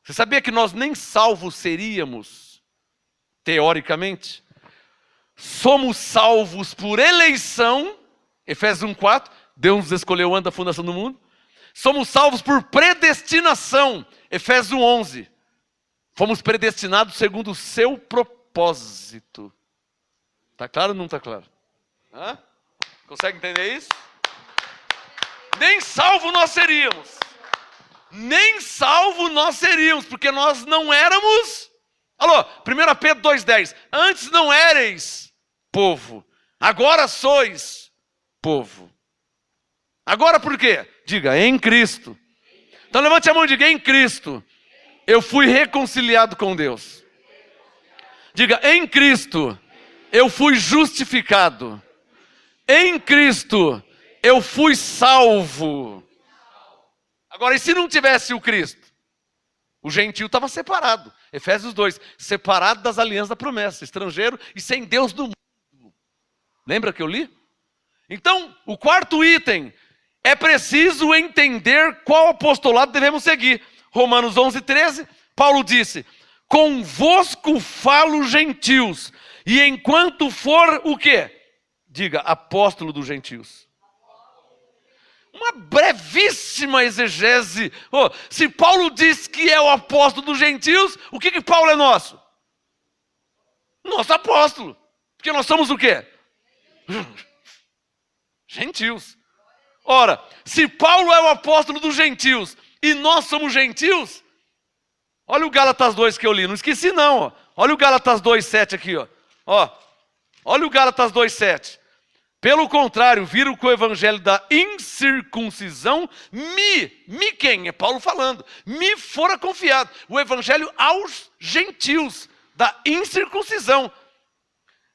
Você sabia que nós nem salvos seríamos, teoricamente? Somos salvos por eleição, Efésios 1,4, Deus nos escolheu antes da fundação do mundo. Somos salvos por predestinação, Efésios 1,11. Fomos predestinados segundo o seu propósito. Está claro ou não está claro? Consegue entender isso? Nem salvo nós seríamos. Nem salvo nós seríamos, porque nós não éramos... Alô, 1 Pedro 2,10. Antes não éreis povo, agora sois povo. Agora por quê? Diga, em Cristo. Então levante a mão e diga, em Cristo eu fui reconciliado com Deus. Diga, em Cristo eu fui justificado. Em Cristo eu fui salvo. Agora, e se não tivesse o Cristo? O gentio estava separado. Efésios 2, separado das alianças da promessa, estrangeiro e sem Deus no mundo. Lembra que eu li? Então, o quarto item, é preciso entender qual apostolado devemos seguir. Romanos 11, 13, Paulo disse, convosco falo gentios, e enquanto for o quê? Diga, apóstolo dos gentios. Uma brevíssima exegese. Se Paulo diz que é o apóstolo dos gentios, o que Paulo é nosso? Nosso apóstolo. Porque nós somos o quê? Gentios. Ora, se Paulo é o apóstolo dos gentios e nós somos gentios, olha o Gálatas 2 que eu li, não esqueci não. Ó. Olha o Gálatas 2,7 aqui. Olha o Gálatas 2,7. Pelo contrário, viram que o evangelho da incircuncisão me quem? É Paulo falando. Me fora confiado. O evangelho aos gentios da incircuncisão.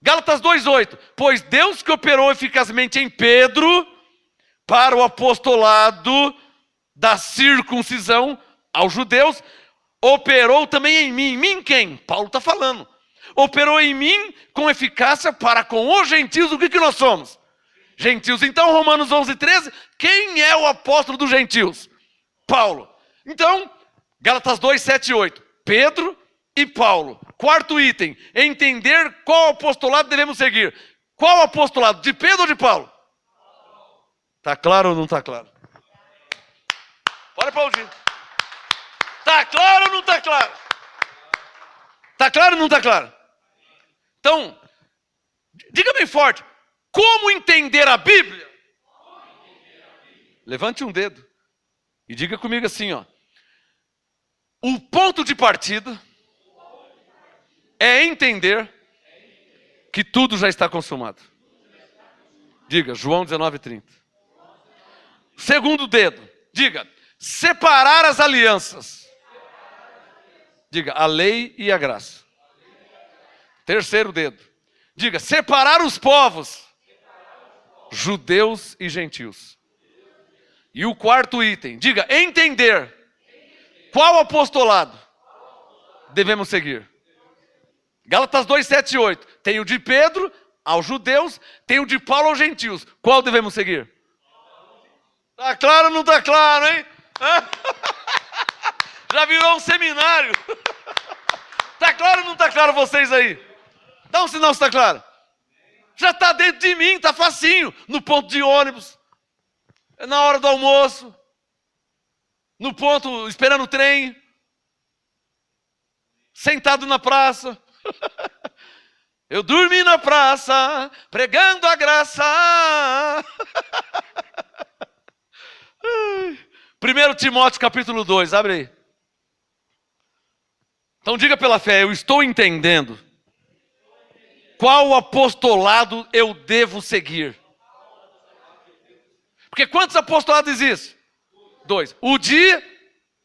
Gálatas 2,8. Pois Deus que operou eficazmente em Pedro para o apostolado da circuncisão aos judeus, operou também em mim. Em mim quem? Paulo está falando. Operou em mim com eficácia para com os gentios. O que nós somos? Gentios. Então, Romanos 11, 13, quem é o apóstolo dos gentios? Paulo. Então, Gálatas 2, 7 e 8. Pedro e Paulo. Quarto item, entender qual apostolado devemos seguir. Qual apostolado? De Pedro ou de Paulo? Está claro ou não está claro? Pode aplaudir. Está claro ou não está claro? Está claro ou não está claro? Então, diga bem forte, como entender a Bíblia? Levante um dedo e diga comigo assim, o ponto de partida é entender que tudo já está consumado. Diga, João 19:30. Segundo dedo, diga, separar as alianças. Diga, a lei e a graça. Terceiro dedo. Diga, separar os povos. Judeus e gentios. E o quarto item. Diga, entender. Qual apostolado devemos seguir? Gálatas 2, 7 e 8. Tem o de Pedro aos judeus. Tem o de Paulo aos gentios. Qual devemos seguir? Está claro ou não está claro, hein? Já virou um seminário. Está claro ou não está claro vocês aí? Dá um sinal se está claro. Já está dentro de mim, está facinho. No ponto de ônibus, na hora do almoço, no ponto, esperando o trem, sentado na praça. Eu dormi na praça, pregando a graça. 1 Timóteo capítulo 2, abre aí. Então diga pela fé, eu estou entendendo qual apostolado eu devo seguir. Porque quantos apostolados existem? 2. O de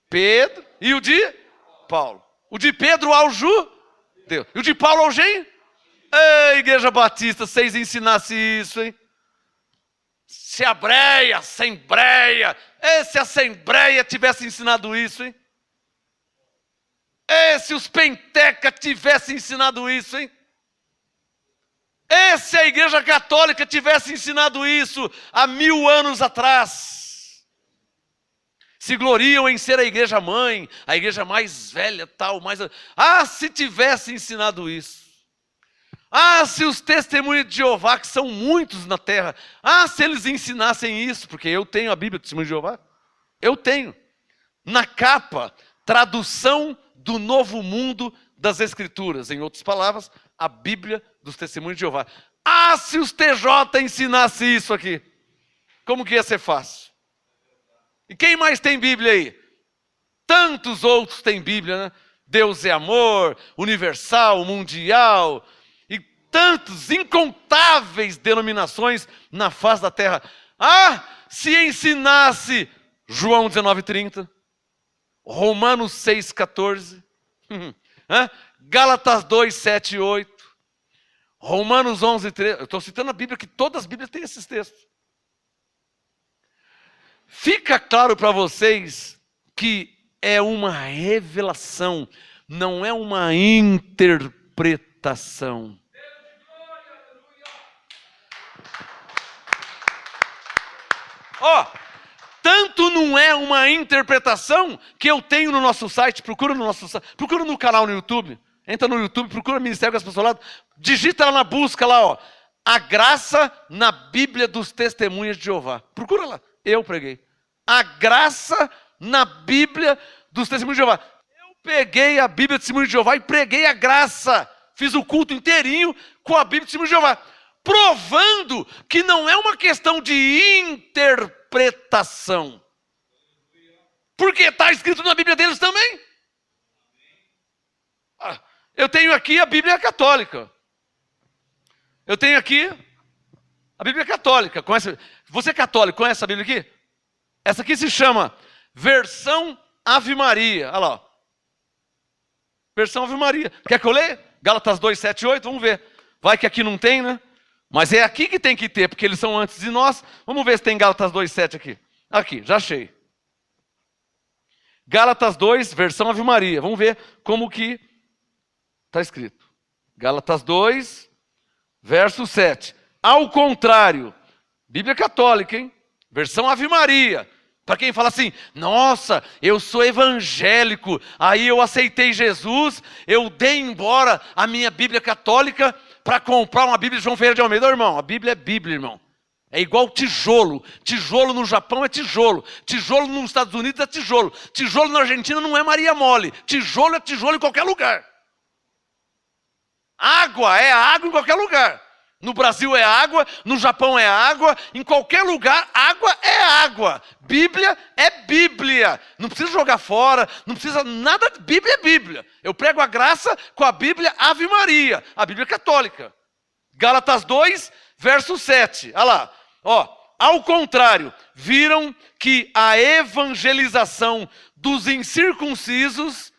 Pedro e o de Paulo. O de Pedro ao judeu. E o de Paulo ao gentio? Ei, Igreja Batista, vocês ensinassem isso, hein? Se a Assembleia tivesse ensinado isso, hein? Se os Penteca tivessem ensinado isso, hein? Se a Igreja Católica tivesse ensinado isso há 1000 anos atrás. Se gloriam em ser a igreja mãe, a igreja mais velha, tal, mais... se tivesse ensinado isso. Se os testemunhos de Jeová, que são muitos na terra, se eles ensinassem isso, porque eu tenho a Bíblia do Testemunho de Jeová. Eu tenho. Na capa, tradução do Novo Mundo das Escrituras. Em outras palavras, a Bíblia dos Testemunhos de Jeová. Se os TJ ensinassem isso aqui, como que ia ser fácil? E quem mais tem Bíblia aí? Tantos outros têm Bíblia, né? Deus é amor, universal, mundial, e tantos, incontáveis denominações na face da terra. Se ensinasse João 19:30, Romanos 6,14, Gálatas 2, 7 e 8, Romanos 11, 13. Eu estou citando a Bíblia, que todas as Bíblias têm esses textos. Fica claro para vocês que é uma revelação, não é uma interpretação. Ó, tanto não é uma interpretação que eu tenho no nosso site, procura no nosso site, procura no canal no YouTube, entra no YouTube, procura Ministério Graça Apostolado, digita lá na busca lá, ó, a graça na Bíblia dos Testemunhas de Jeová. Procura lá, eu preguei. A graça na Bíblia dos Testemunhos de Jeová. Eu peguei a Bíblia dos Testemunhos de Jeová e preguei a graça. Fiz o culto inteirinho com a Bíblia dos Testemunhos de Jeová. Provando que não é uma questão de interpretação. Porque está escrito na Bíblia deles também. Eu tenho aqui a Bíblia católica. Eu tenho aqui a Bíblia católica. Conhece? Você é católico, conhece essa Bíblia aqui? Essa aqui se chama Versão Ave Maria. Olha lá. Versão Ave Maria. Quer que eu leia? Gálatas 2, 7 e 8. Vamos ver. Vai que aqui não tem, né? Mas é aqui que tem que ter, porque eles são antes de nós. Vamos ver se tem Gálatas 2, 7 aqui. Aqui, já achei. Gálatas 2, versão Ave Maria. Vamos ver como que está escrito. Gálatas 2, verso 7. Ao contrário, Bíblia católica, hein? Versão Ave Maria. Para quem fala assim, nossa, eu sou evangélico, aí eu aceitei Jesus, eu dei embora a minha Bíblia católica para comprar uma Bíblia de João Ferreira de Almeida. Irmão, a Bíblia é Bíblia, irmão. É igual tijolo. Tijolo no Japão é tijolo. Tijolo nos Estados Unidos é tijolo. Tijolo na Argentina não é Maria Mole. Tijolo é tijolo em qualquer lugar. Água é água em qualquer lugar. No Brasil é água, no Japão é água, em qualquer lugar, água é água. Bíblia é Bíblia. Não precisa jogar fora, não precisa nada, Bíblia é Bíblia. Eu prego a graça com a Bíblia Ave Maria, a Bíblia católica. Gálatas 2, verso 7. Olha lá. Ó, ao contrário, viram que a evangelização dos incircuncisos,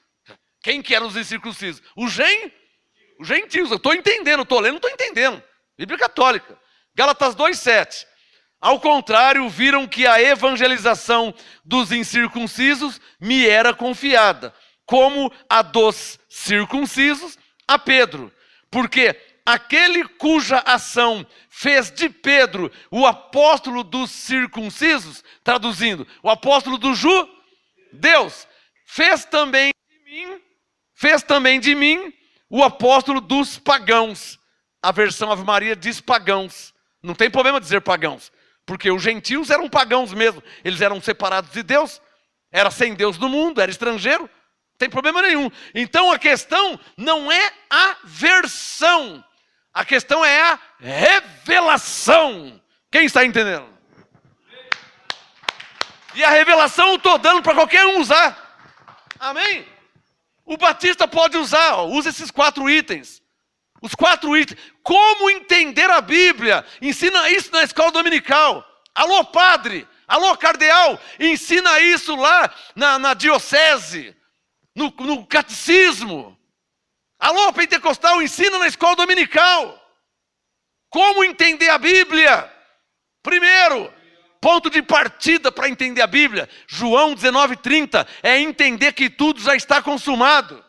quem que eram os incircuncisos? Os gentios. Eu estou entendendo, estou lendo, não estou entendendo. Bíblia católica. Gálatas 2, 7. Ao contrário, viram que a evangelização dos incircuncisos me era confiada, como a dos circuncisos a Pedro. Porque aquele cuja ação fez de Pedro o apóstolo dos circuncisos, traduzindo, o apóstolo dos judeus, fez também de mim o apóstolo dos pagãos. A versão Ave Maria diz pagãos. Não tem problema dizer pagãos, porque os gentios eram pagãos mesmo. Eles eram separados de Deus, era sem Deus no mundo, era estrangeiro. Não tem problema nenhum. Então a questão não é a versão. A questão é a revelação. Quem está entendendo? E a revelação eu estou dando para qualquer um usar. Amém? O batista pode usar, ó, usa esses 4 itens. Os 4 itens. Como entender a Bíblia? Ensina isso na escola dominical. Alô, padre. Alô, cardeal. Ensina isso lá na diocese. No catecismo. Alô, pentecostal. Ensina na escola dominical. Como entender a Bíblia? Primeiro, ponto de partida para entender a Bíblia. João 19:30. É entender que tudo já está consumado.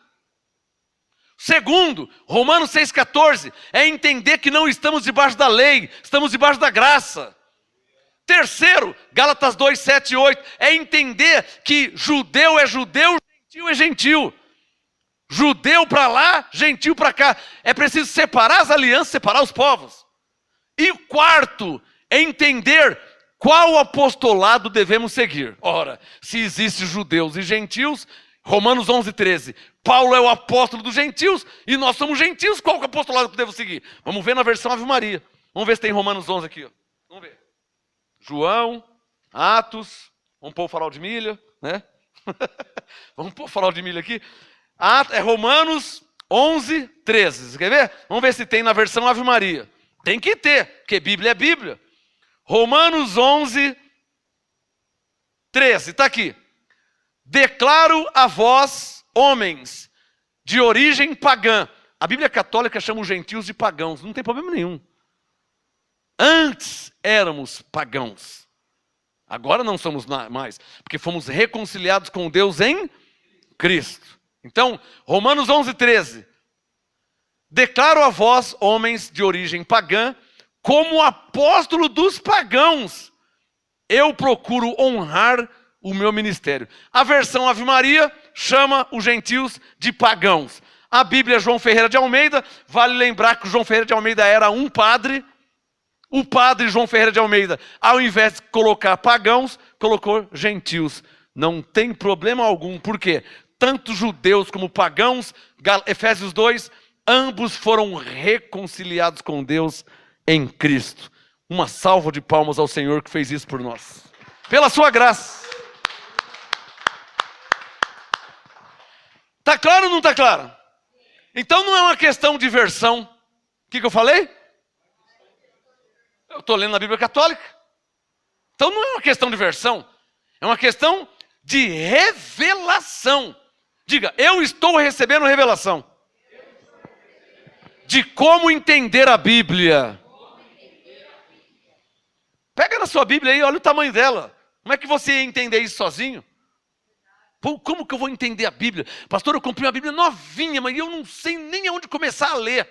Segundo, Romanos 6,14, é entender que não estamos debaixo da lei, estamos debaixo da graça. Terceiro, Gálatas 2, 7 e 8, é entender que judeu é judeu, gentil é gentil. Judeu para lá, gentil para cá. É preciso separar as alianças, separar os povos. E o quarto, é entender qual apostolado devemos seguir. Ora, se existem judeus e gentios, Romanos 11, 13. Paulo é o apóstolo dos gentios e nós somos gentios. Qual que é o apostolado que eu devo seguir? Vamos ver na versão Ave Maria. Vamos ver se tem Romanos 11 aqui. Ó. Vamos ver. João, Atos. Vamos pôr o farol de milha, né? Vamos pôr o farol de milha aqui. É Romanos 11, 13. Você quer ver? Vamos ver se tem na versão Ave Maria. Tem que ter, porque Bíblia é Bíblia. Romanos 11, 13. Está aqui. Declaro a vós, homens, de origem pagã. A Bíblia católica chama os gentios de pagãos. Não tem problema nenhum. Antes éramos pagãos. Agora não somos mais. Porque fomos reconciliados com Deus em Cristo. Então, Romanos 11:13. Declaro a vós, homens de origem pagã, como apóstolo dos pagãos, eu procuro honrar o meu ministério. A versão Ave Maria chama os gentios de pagãos. A Bíblia João Ferreira de Almeida, vale lembrar que o João Ferreira de Almeida era um padre. O padre João Ferreira de Almeida, ao invés de colocar pagãos, colocou gentios. Não tem problema algum, por quê? Tanto judeus como pagãos, Efésios 2, ambos foram reconciliados com Deus em Cristo. Uma salva de palmas ao Senhor que fez isso por nós. Pela sua graça. Está claro ou não está claro? Então não é uma questão de versão. O que eu falei? Eu estou lendo na Bíblia Católica. Então não é uma questão de versão. É uma questão de revelação. Diga, eu estou recebendo revelação. De como entender a Bíblia. Pega na sua Bíblia aí, olha o tamanho dela. Como é que você ia entender isso sozinho? Pô, como que eu vou entender a Bíblia? Pastor, eu comprei uma Bíblia novinha, mas eu não sei nem aonde começar a ler.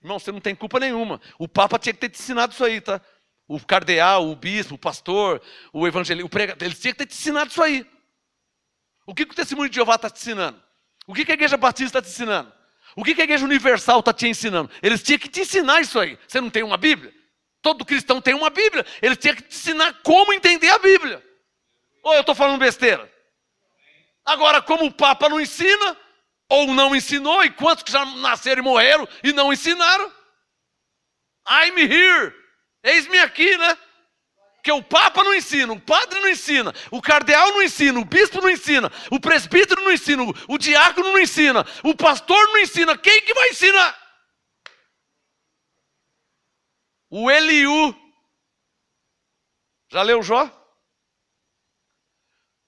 Irmão, você não tem culpa nenhuma. O Papa tinha que ter te ensinado isso aí, tá? O cardeal, o bispo, o pastor, o evangelista, o pregador, eles tinham que ter te ensinado isso aí. O que o Testemunho de Jeová está te ensinando? O que a Igreja Batista está te ensinando? O que a Igreja Universal está te ensinando? Eles tinham que te ensinar isso aí. Você não tem uma Bíblia? Todo cristão tem uma Bíblia. Eles tinham que te ensinar como entender a Bíblia. Ou eu estou falando besteira? Agora, como o Papa não ensina, ou não ensinou, e quantos que já nasceram e morreram e não ensinaram? I'm here. Eis-me aqui, né? Porque o Papa não ensina, o padre não ensina, o cardeal não ensina, o bispo não ensina, o presbítero não ensina, o diácono não ensina, o pastor não ensina. Quem que vai ensinar? O Eliú. Já leu Jó?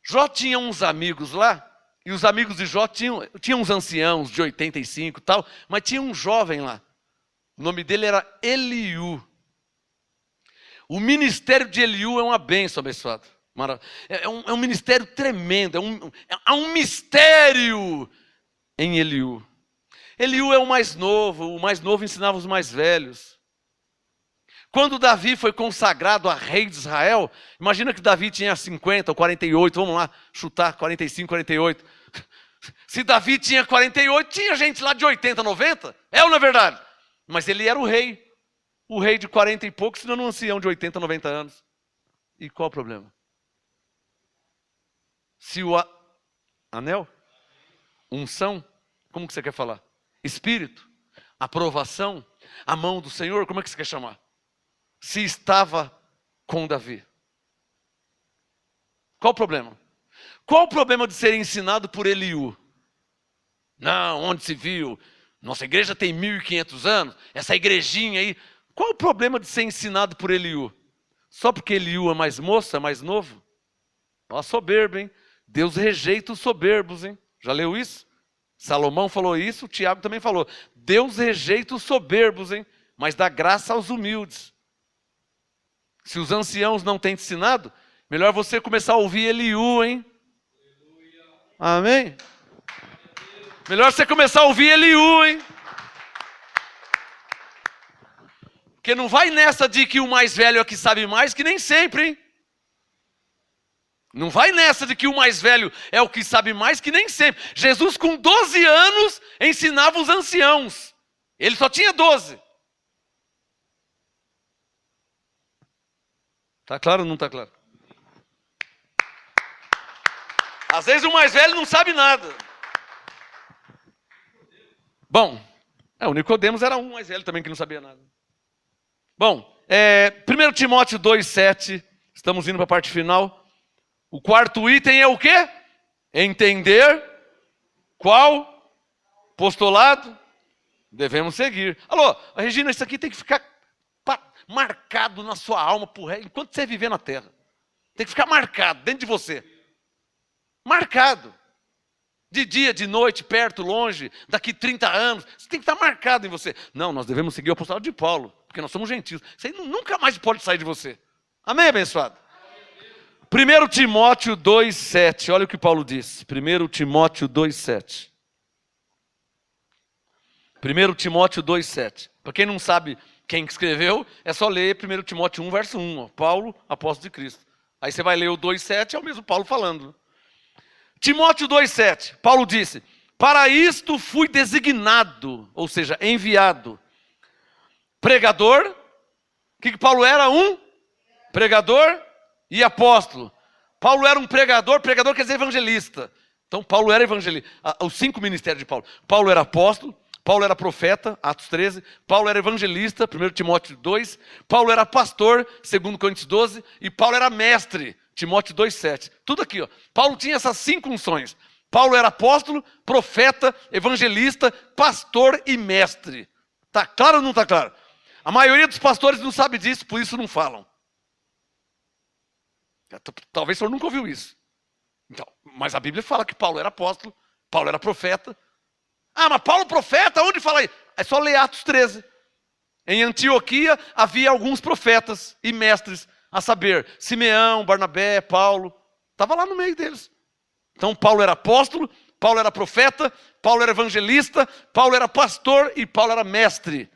Jó tinha uns amigos lá, e os amigos de Jó tinham uns anciãos de 85 e tal, mas tinha um jovem lá. O nome dele era Eliú. O ministério de Eliú é uma bênção, abençoado. É um ministério tremendo, há um mistério em Eliú. Eliú é o mais novo ensinava os mais velhos. Quando Davi foi consagrado a rei de Israel, imagina que Davi tinha 50 ou 48, vamos lá, chutar, 45, 48. Se Davi tinha 48, tinha gente lá de 80, 90, é ou não é verdade? Mas ele era o rei de 40 e poucos, se não um ancião de 80, 90 anos. E qual o problema? Se o anel, unção, como que você quer falar? Espírito, aprovação, a mão do Senhor, como é que você quer chamar? Se estava com Davi. Qual o problema? Qual o problema de ser ensinado por Eliú? Não, onde se viu? Nossa igreja tem 1500 anos, essa igrejinha aí. Qual o problema de ser ensinado por Eliú? Só porque Eliú é mais moço, é mais novo? Ó, soberbo, hein? Deus rejeita os soberbos, hein? Já leu isso? Salomão falou isso, o Tiago também falou. Deus rejeita os soberbos, hein? Mas dá graça aos humildes. Se os anciãos não têm te ensinado, melhor você começar a ouvir Eliú, hein? Amém? Melhor você começar a ouvir Eliú, hein? Porque não vai nessa de que o mais velho é que sabe mais, que nem sempre, hein? Não vai nessa de que o mais velho é o que sabe mais, que nem sempre. Jesus com 12 anos ensinava os anciãos. Ele só tinha 12. Tá claro ou não tá claro? Às vezes o mais velho não sabe nada. Bom, o Nicodemos era um mais velho também que não sabia nada. Bom, 1 Timóteo 2,7, estamos indo para a parte final. O quarto item é o quê? Entender qual postulado devemos seguir. Alô, Regina, isso aqui tem que ficar marcado na sua alma enquanto você viver na terra. Tem que ficar marcado dentro de você. Marcado. De dia, de noite, perto, longe, daqui 30 anos. Isso tem que estar marcado em você. Não, nós devemos seguir o apostolado de Paulo, porque nós somos gentios. Isso aí nunca mais pode sair de você. Amém, abençoado? 1 Timóteo 2,7. Olha o que Paulo diz. 1 Timóteo 2,7. 1 Timóteo 2,7. Para quem não sabe quem escreveu, é só ler 1 Timóteo 1, verso 1. Ó. Paulo, apóstolo de Cristo. Aí você vai ler o 2,7, é o mesmo Paulo falando. Timóteo 2,7. Paulo disse: para isto fui designado, ou seja, enviado. Pregador. O que Paulo era? Um pregador e apóstolo. Paulo era um pregador, pregador quer dizer evangelista. Então Paulo era evangelista. Os 5 ministérios de Paulo. Paulo era apóstolo, Paulo era profeta, Atos 13, Paulo era evangelista, 1 Timóteo 2, Paulo era pastor, 2 Coríntios 12, e Paulo era mestre, Timóteo 2,7. Tudo aqui, ó. Paulo tinha essas 5 unções. Paulo era apóstolo, profeta, evangelista, pastor e mestre. Tá claro ou não tá claro? A maioria dos pastores não sabe disso, por isso não falam. Talvez o senhor nunca ouviu isso. Então, mas a Bíblia fala que Paulo era apóstolo, Paulo era profeta. Ah, mas Paulo profeta? Onde fala aí? É só ler Atos 13. Em Antioquia havia alguns profetas e mestres, a saber, Simeão, Barnabé, Paulo. Estava lá no meio deles. Então Paulo era apóstolo, Paulo era profeta, Paulo era evangelista, Paulo era pastor e Paulo era mestre.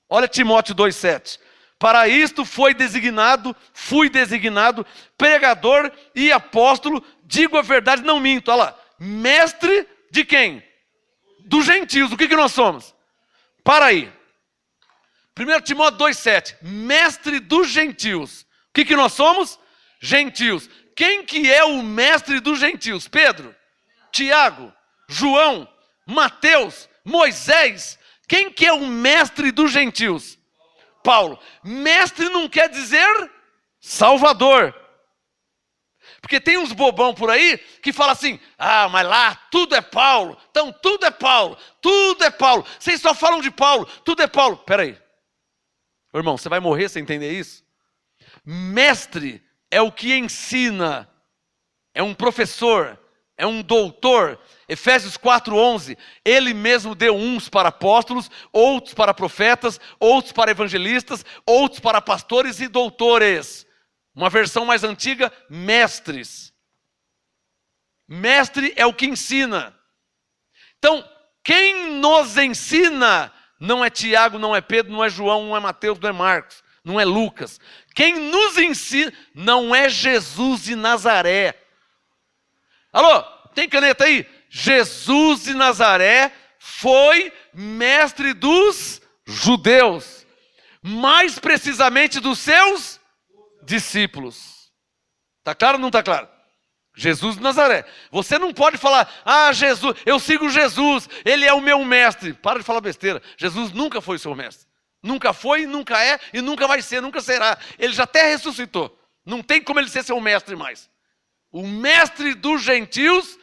Olha Timóteo 2,7. Para isto fui designado, pregador e apóstolo, digo a verdade, não minto. Olha lá, mestre de quem? Dos gentios. O que nós somos? Para aí. 1 Timóteo 2,7. Mestre dos gentios. O que nós somos? Gentios. Quem que é o mestre dos gentios? Pedro, Tiago, João, Mateus, Moisés. Quem que é o mestre dos gentios? Paulo. Mestre não quer dizer salvador. Porque tem uns bobão por aí que fala assim: ah, mas lá tudo é Paulo. Então tudo é Paulo, tudo é Paulo. Vocês só falam de Paulo, tudo é Paulo. Espera aí. Irmão, você vai morrer sem entender isso? Mestre é o que ensina. É um professor, é um doutor. Efésios 4,11, ele mesmo deu uns para apóstolos, outros para profetas, outros para evangelistas, outros para pastores e doutores. Uma versão mais antiga, mestres. Mestre é o que ensina. Então, quem nos ensina não é Tiago, não é Pedro, não é João, não é Mateus, não é Marcos, não é Lucas. Quem nos ensina não é Jesus de Nazaré. Alô, tem caneta aí? Jesus de Nazaré foi mestre dos judeus, mais precisamente dos seus discípulos. Está claro ou não está claro? Jesus de Nazaré. Você não pode falar: ah, Jesus, eu sigo Jesus, ele é o meu mestre. Para de falar besteira. Jesus nunca foi o seu mestre. Nunca foi, nunca é e nunca vai ser, nunca será. Ele já até ressuscitou. Não tem como ele ser seu mestre mais. O mestre dos gentios,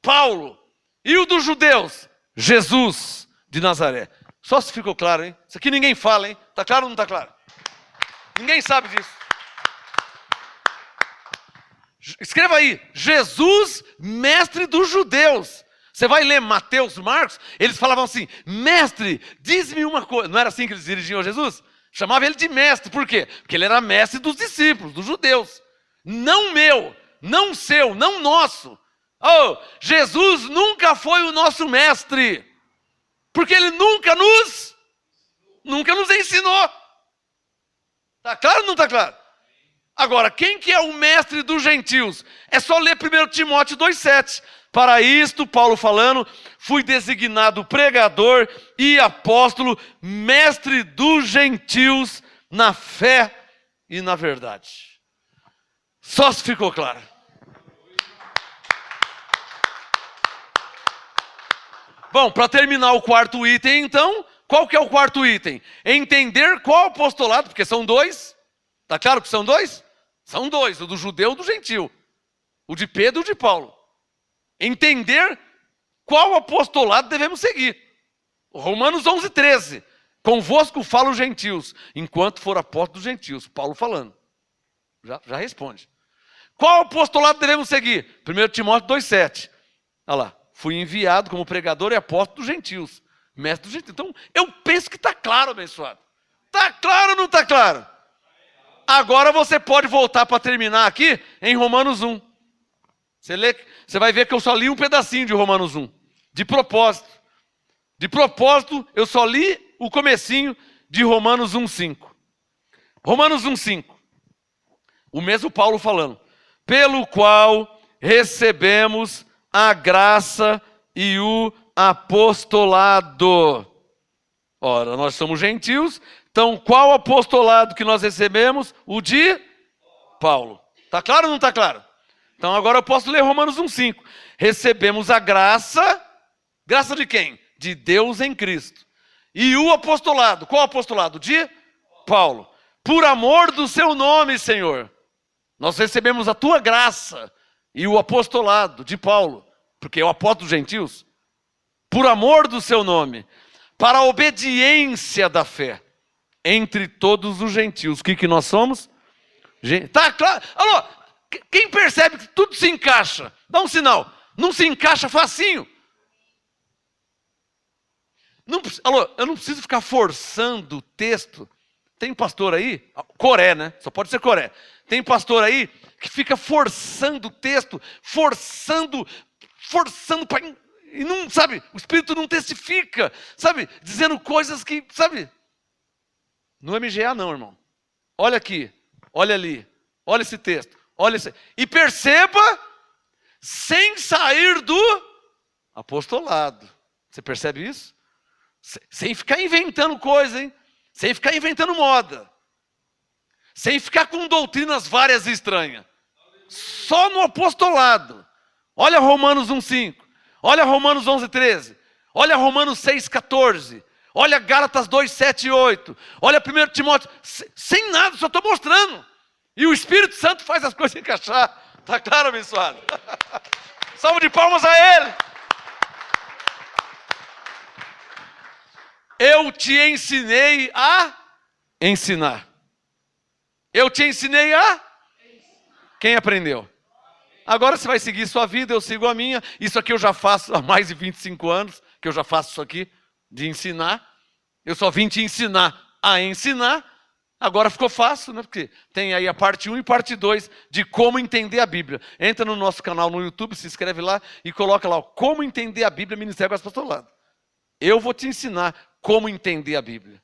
Paulo. E o dos judeus, Jesus de Nazaré. Só se ficou claro, hein? Isso aqui ninguém fala, hein? Está claro ou não está claro? Ninguém sabe disso. Escreva aí: Jesus, mestre dos judeus. Você vai ler Mateus, Marcos, eles falavam assim: mestre, diz-me uma coisa. Não era assim que eles dirigiam a Jesus? Chamava ele de mestre. Por quê? Porque ele era mestre dos discípulos, dos judeus. Não meu, não seu, não nosso. Oh, Jesus nunca foi o nosso mestre, porque ele nunca nos ensinou. Está claro ou não está claro? Agora, quem que é o mestre dos gentios? É só ler 1 Timóteo 2,7. Para isto, Paulo falando, fui designado pregador e apóstolo, mestre dos gentios na fé e na verdade. Só se ficou claro. Bom, para terminar o quarto item, então, qual que é o quarto item? Entender qual apostolado, porque são 2. Está claro que são 2? São 2, o do judeu e o do gentil. O de Pedro e o de Paulo. Entender qual apostolado devemos seguir. Romanos 11:13. Convosco falo os gentios, enquanto for apóstolo dos gentios. Paulo falando. Já responde. Qual apostolado devemos seguir? 1 Timóteo 2,7. Olha lá. Fui enviado como pregador e apóstolo dos gentios. Mestre dos gentios. Então, eu penso que está claro, abençoado. Está claro ou não está claro? Agora você pode voltar para terminar aqui em Romanos 1. Você vai ver que eu só li um pedacinho de Romanos 1. De propósito. De propósito, eu só li o comecinho de Romanos 1:5. Romanos 1:5. O mesmo Paulo falando. Pelo qual recebemos a graça e o apostolado. Ora, nós somos gentios, então qual apostolado que nós recebemos? O de Paulo. Está claro ou não está claro? Então agora eu posso ler Romanos 1:5. Recebemos a graça, graça de quem? De Deus em Cristo. E o apostolado, qual apostolado? De Paulo. Por amor do seu nome, Senhor. Nós recebemos a tua graça e o apostolado de Paulo, porque é o apóstolo dos gentios. Por amor do seu nome, para a obediência da fé entre todos os gentios. O que nós somos? Tá claro? Alô, quem percebe que tudo se encaixa? Dá um sinal. Não se encaixa facinho. Alô, eu não preciso ficar forçando o texto. Tem pastor aí, Coré, né? Só pode ser Coré. Tem pastor aí que fica forçando o texto, forçando para... E não, sabe, o Espírito não testifica, sabe, dizendo coisas que, sabe, no MGA não, irmão. Olha aqui, olha ali, olha esse texto, olha esse... E perceba, sem sair do apostolado. Você percebe isso? Sem ficar inventando coisa, hein? Sem ficar inventando moda. Sem ficar com doutrinas várias e estranhas. Só no apostolado. Olha Romanos 1:5. Olha Romanos 11:13. Olha Romanos 6:14. Olha Gálatas 2:7 e 8. Olha 1 Timóteo. Sem nada, só estou mostrando. E o Espírito Santo faz as coisas encaixar. Está claro, abençoado? Salve de palmas a Ele. Eu te ensinei a ensinar. Eu te ensinei a... Quem aprendeu? Agora você vai seguir sua vida, eu sigo a minha. Isso aqui eu já faço há mais de 25 anos, que eu já faço isso aqui, de ensinar. Eu só vim te ensinar a ensinar. Agora ficou fácil, né? Porque tem aí a parte 1 e parte 2 de como entender a Bíblia. Entra no nosso canal no YouTube, se inscreve lá e coloca lá, ó, como entender a Bíblia, Ministério Apostolado. Eu vou te ensinar como entender a Bíblia.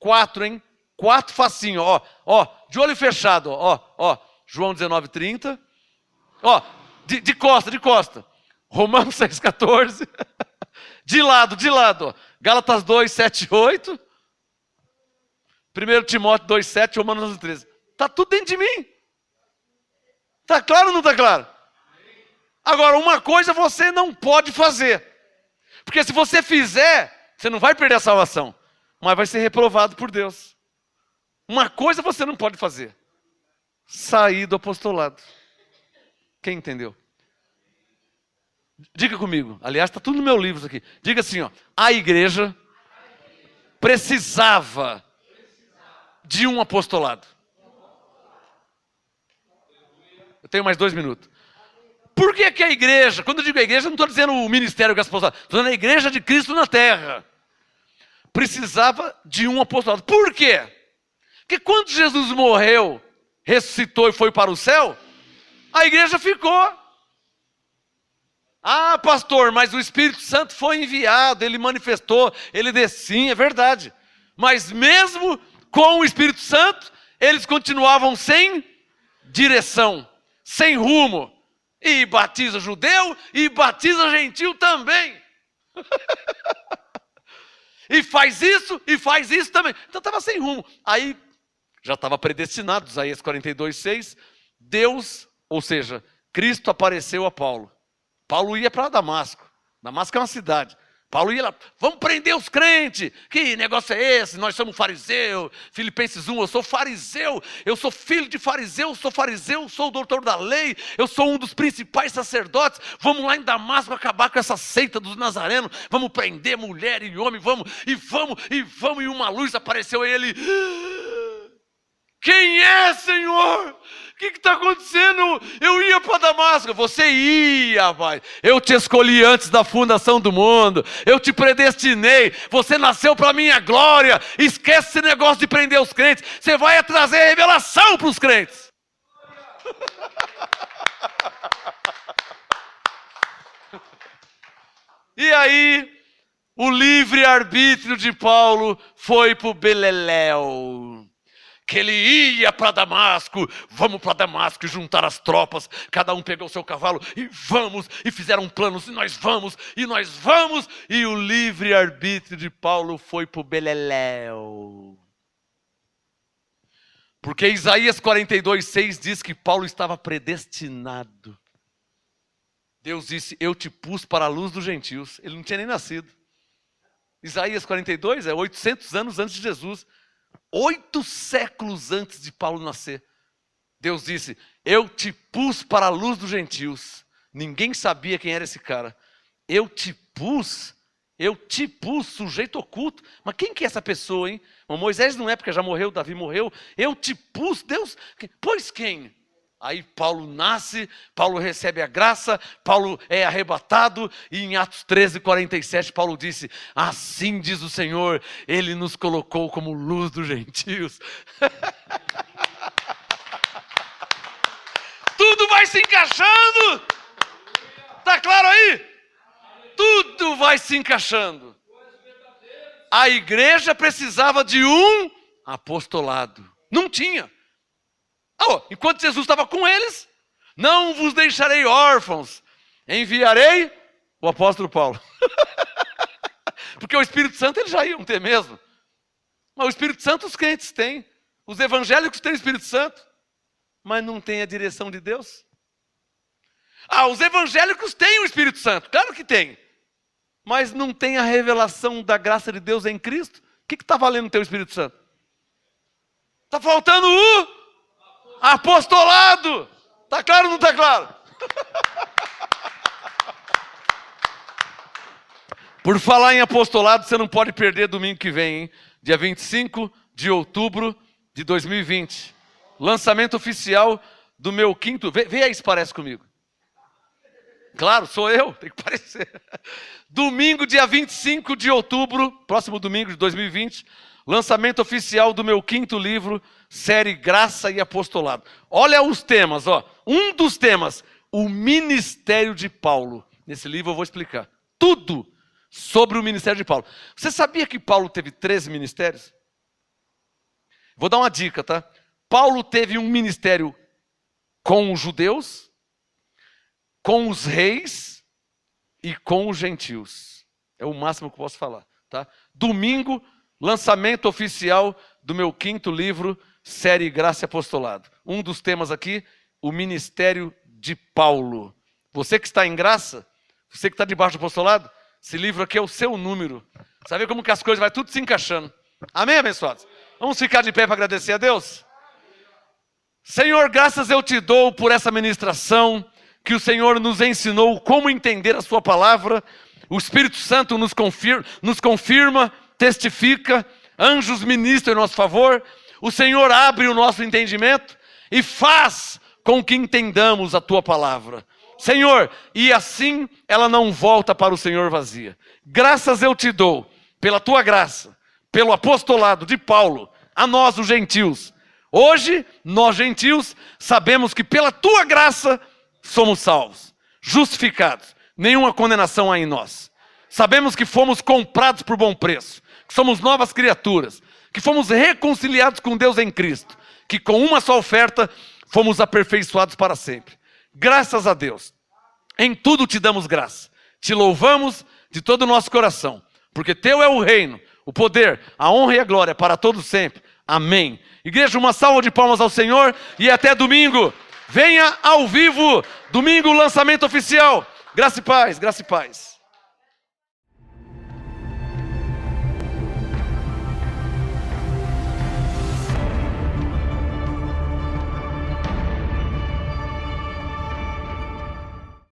4, hein? 4 facinho, ó, de olho fechado, ó, João 19:30. Ó, de costa. Romanos 6:14. De lado, ó. Gálatas 2:7 e 8. 1 Timóteo 2:7, Romanos 11:13. Tá tudo dentro de mim. Tá claro ou não tá claro? Agora, uma coisa você não pode fazer. Porque se você fizer, você não vai perder a salvação, mas vai ser reprovado por Deus. Uma coisa você não pode fazer: sair do apostolado. Quem entendeu? Diga comigo. Aliás, está tudo no meu livro aqui. Diga assim, ó. A igreja precisava de um apostolado. Eu tenho mais 2 minutos. Por que a igreja, quando eu digo a igreja, não estou dizendo o ministério que é apostolado, estou dizendo a igreja de Cristo na terra. Precisava de um apostolado. Por quê? Porque quando Jesus morreu, ressuscitou e foi para o céu, a igreja ficou. Ah, pastor, mas o Espírito Santo foi enviado, ele manifestou, ele descia, é verdade. Mas mesmo com o Espírito Santo, eles continuavam sem direção, sem rumo. E batiza judeu e batiza gentil também. E faz isso também. Então estava sem rumo. Aí já estava predestinado, Isaías 42:6. Deus, ou seja, Cristo apareceu a Paulo. Paulo ia para Damasco. Damasco é uma cidade. Paulo ia lá, vamos prender os crentes. Que negócio é esse? Nós somos fariseus. Filipenses 1, eu sou fariseu. Eu sou filho de fariseu, sou o doutor da lei. Eu sou um dos principais sacerdotes. Vamos lá em Damasco acabar com essa seita dos nazarenos. Vamos prender mulher e homem. Vamos. E uma luz apareceu a ele. Quem é, Senhor? O que está acontecendo? Eu ia para Damasco. Você ia, pai. Eu te escolhi antes da fundação do mundo. Eu te predestinei. Você nasceu para a minha glória. Esquece esse negócio de prender os crentes. Você vai trazer revelação para os crentes. E aí, o livre-arbítrio de Paulo foi para o beleléu. Que ele ia para Damasco, vamos para Damasco e juntar as tropas. Cada um pegou o seu cavalo e vamos, e fizeram planos, e nós vamos, e nós vamos. E o livre-arbítrio de Paulo foi para o beleléu. Porque Isaías 42:6 diz que Paulo estava predestinado. Deus disse, eu te pus para a luz dos gentios. Ele não tinha nem nascido. Isaías 42 é 800 anos antes de Jesus. 8 séculos antes de Paulo nascer. Deus disse, eu te pus para a luz dos gentios. Ninguém sabia quem era esse cara. Eu te pus, sujeito oculto. Mas quem que é essa pessoa, hein? Moisés não é, porque já morreu, Davi morreu. Eu te pus, Deus, pois quem? Aí Paulo nasce, Paulo recebe a graça, Paulo é arrebatado, e em Atos 13:47 Paulo disse, assim diz o Senhor, Ele nos colocou como luz dos gentios. Tudo vai se encaixando, tá claro aí? Tudo vai se encaixando. A igreja precisava de um apostolado, não tinha. Enquanto Jesus estava com eles, não vos deixarei órfãos, enviarei o apóstolo Paulo. Porque o Espírito Santo eles já iam ter mesmo. Mas o Espírito Santo os crentes têm, os evangélicos têm o Espírito Santo, mas não tem a direção de Deus. Os evangélicos têm o Espírito Santo, claro que tem, mas não tem a revelação da graça de Deus em Cristo. O que está valendo no teu Espírito Santo? Está faltando o apostolado. Tá claro ou não tá claro? Por falar em apostolado, você não pode perder domingo que vem, hein? Dia 25 de outubro de 2020. Lançamento oficial do meu quinto... Vê aí se parece comigo. Claro, sou eu, tem que parecer. Domingo, dia 25 de outubro, próximo domingo de 2020, lançamento oficial do meu quinto livro, série Graça e Apostolado. Olha os temas, ó. Um dos temas, o ministério de Paulo. Nesse livro eu vou explicar tudo sobre o ministério de Paulo. Você sabia que Paulo teve 13 ministérios? Vou dar uma dica, tá? Paulo teve um ministério com os judeus, com os reis e com os gentios. É o máximo que eu posso falar, tá? Domingo, lançamento oficial do meu quinto livro, série Graça e Apostolado. Um dos temas aqui, o ministério de Paulo. Você que está em graça, você que está debaixo do apostolado, esse livro aqui é o seu número. Sabe como que as coisas vai tudo se encaixando. Amém, abençoados? Vamos ficar de pé para agradecer a Deus? Senhor, graças eu te dou por essa ministração, que o Senhor nos ensinou como entender a sua palavra. O Espírito Santo nos confirma, testifica, anjos ministram em nosso favor. O Senhor abre o nosso entendimento e faz com que entendamos a tua palavra. Senhor, e assim ela não volta para o Senhor vazia. Graças eu te dou pela tua graça, pelo apostolado de Paulo, a nós os gentios. Hoje, nós gentios, sabemos que pela tua graça somos salvos, justificados, nenhuma condenação há em nós. Sabemos que fomos comprados por bom preço, que somos novas criaturas, que fomos reconciliados com Deus em Cristo, que com uma só oferta fomos aperfeiçoados para sempre. Graças a Deus, em tudo te damos graça, te louvamos de todo o nosso coração, porque teu é o reino, o poder, a honra e a glória para todos sempre. Amém. Igreja, uma salva de palmas ao Senhor e até domingo. Venha ao vivo, domingo, lançamento oficial. Graça e paz, graça e paz.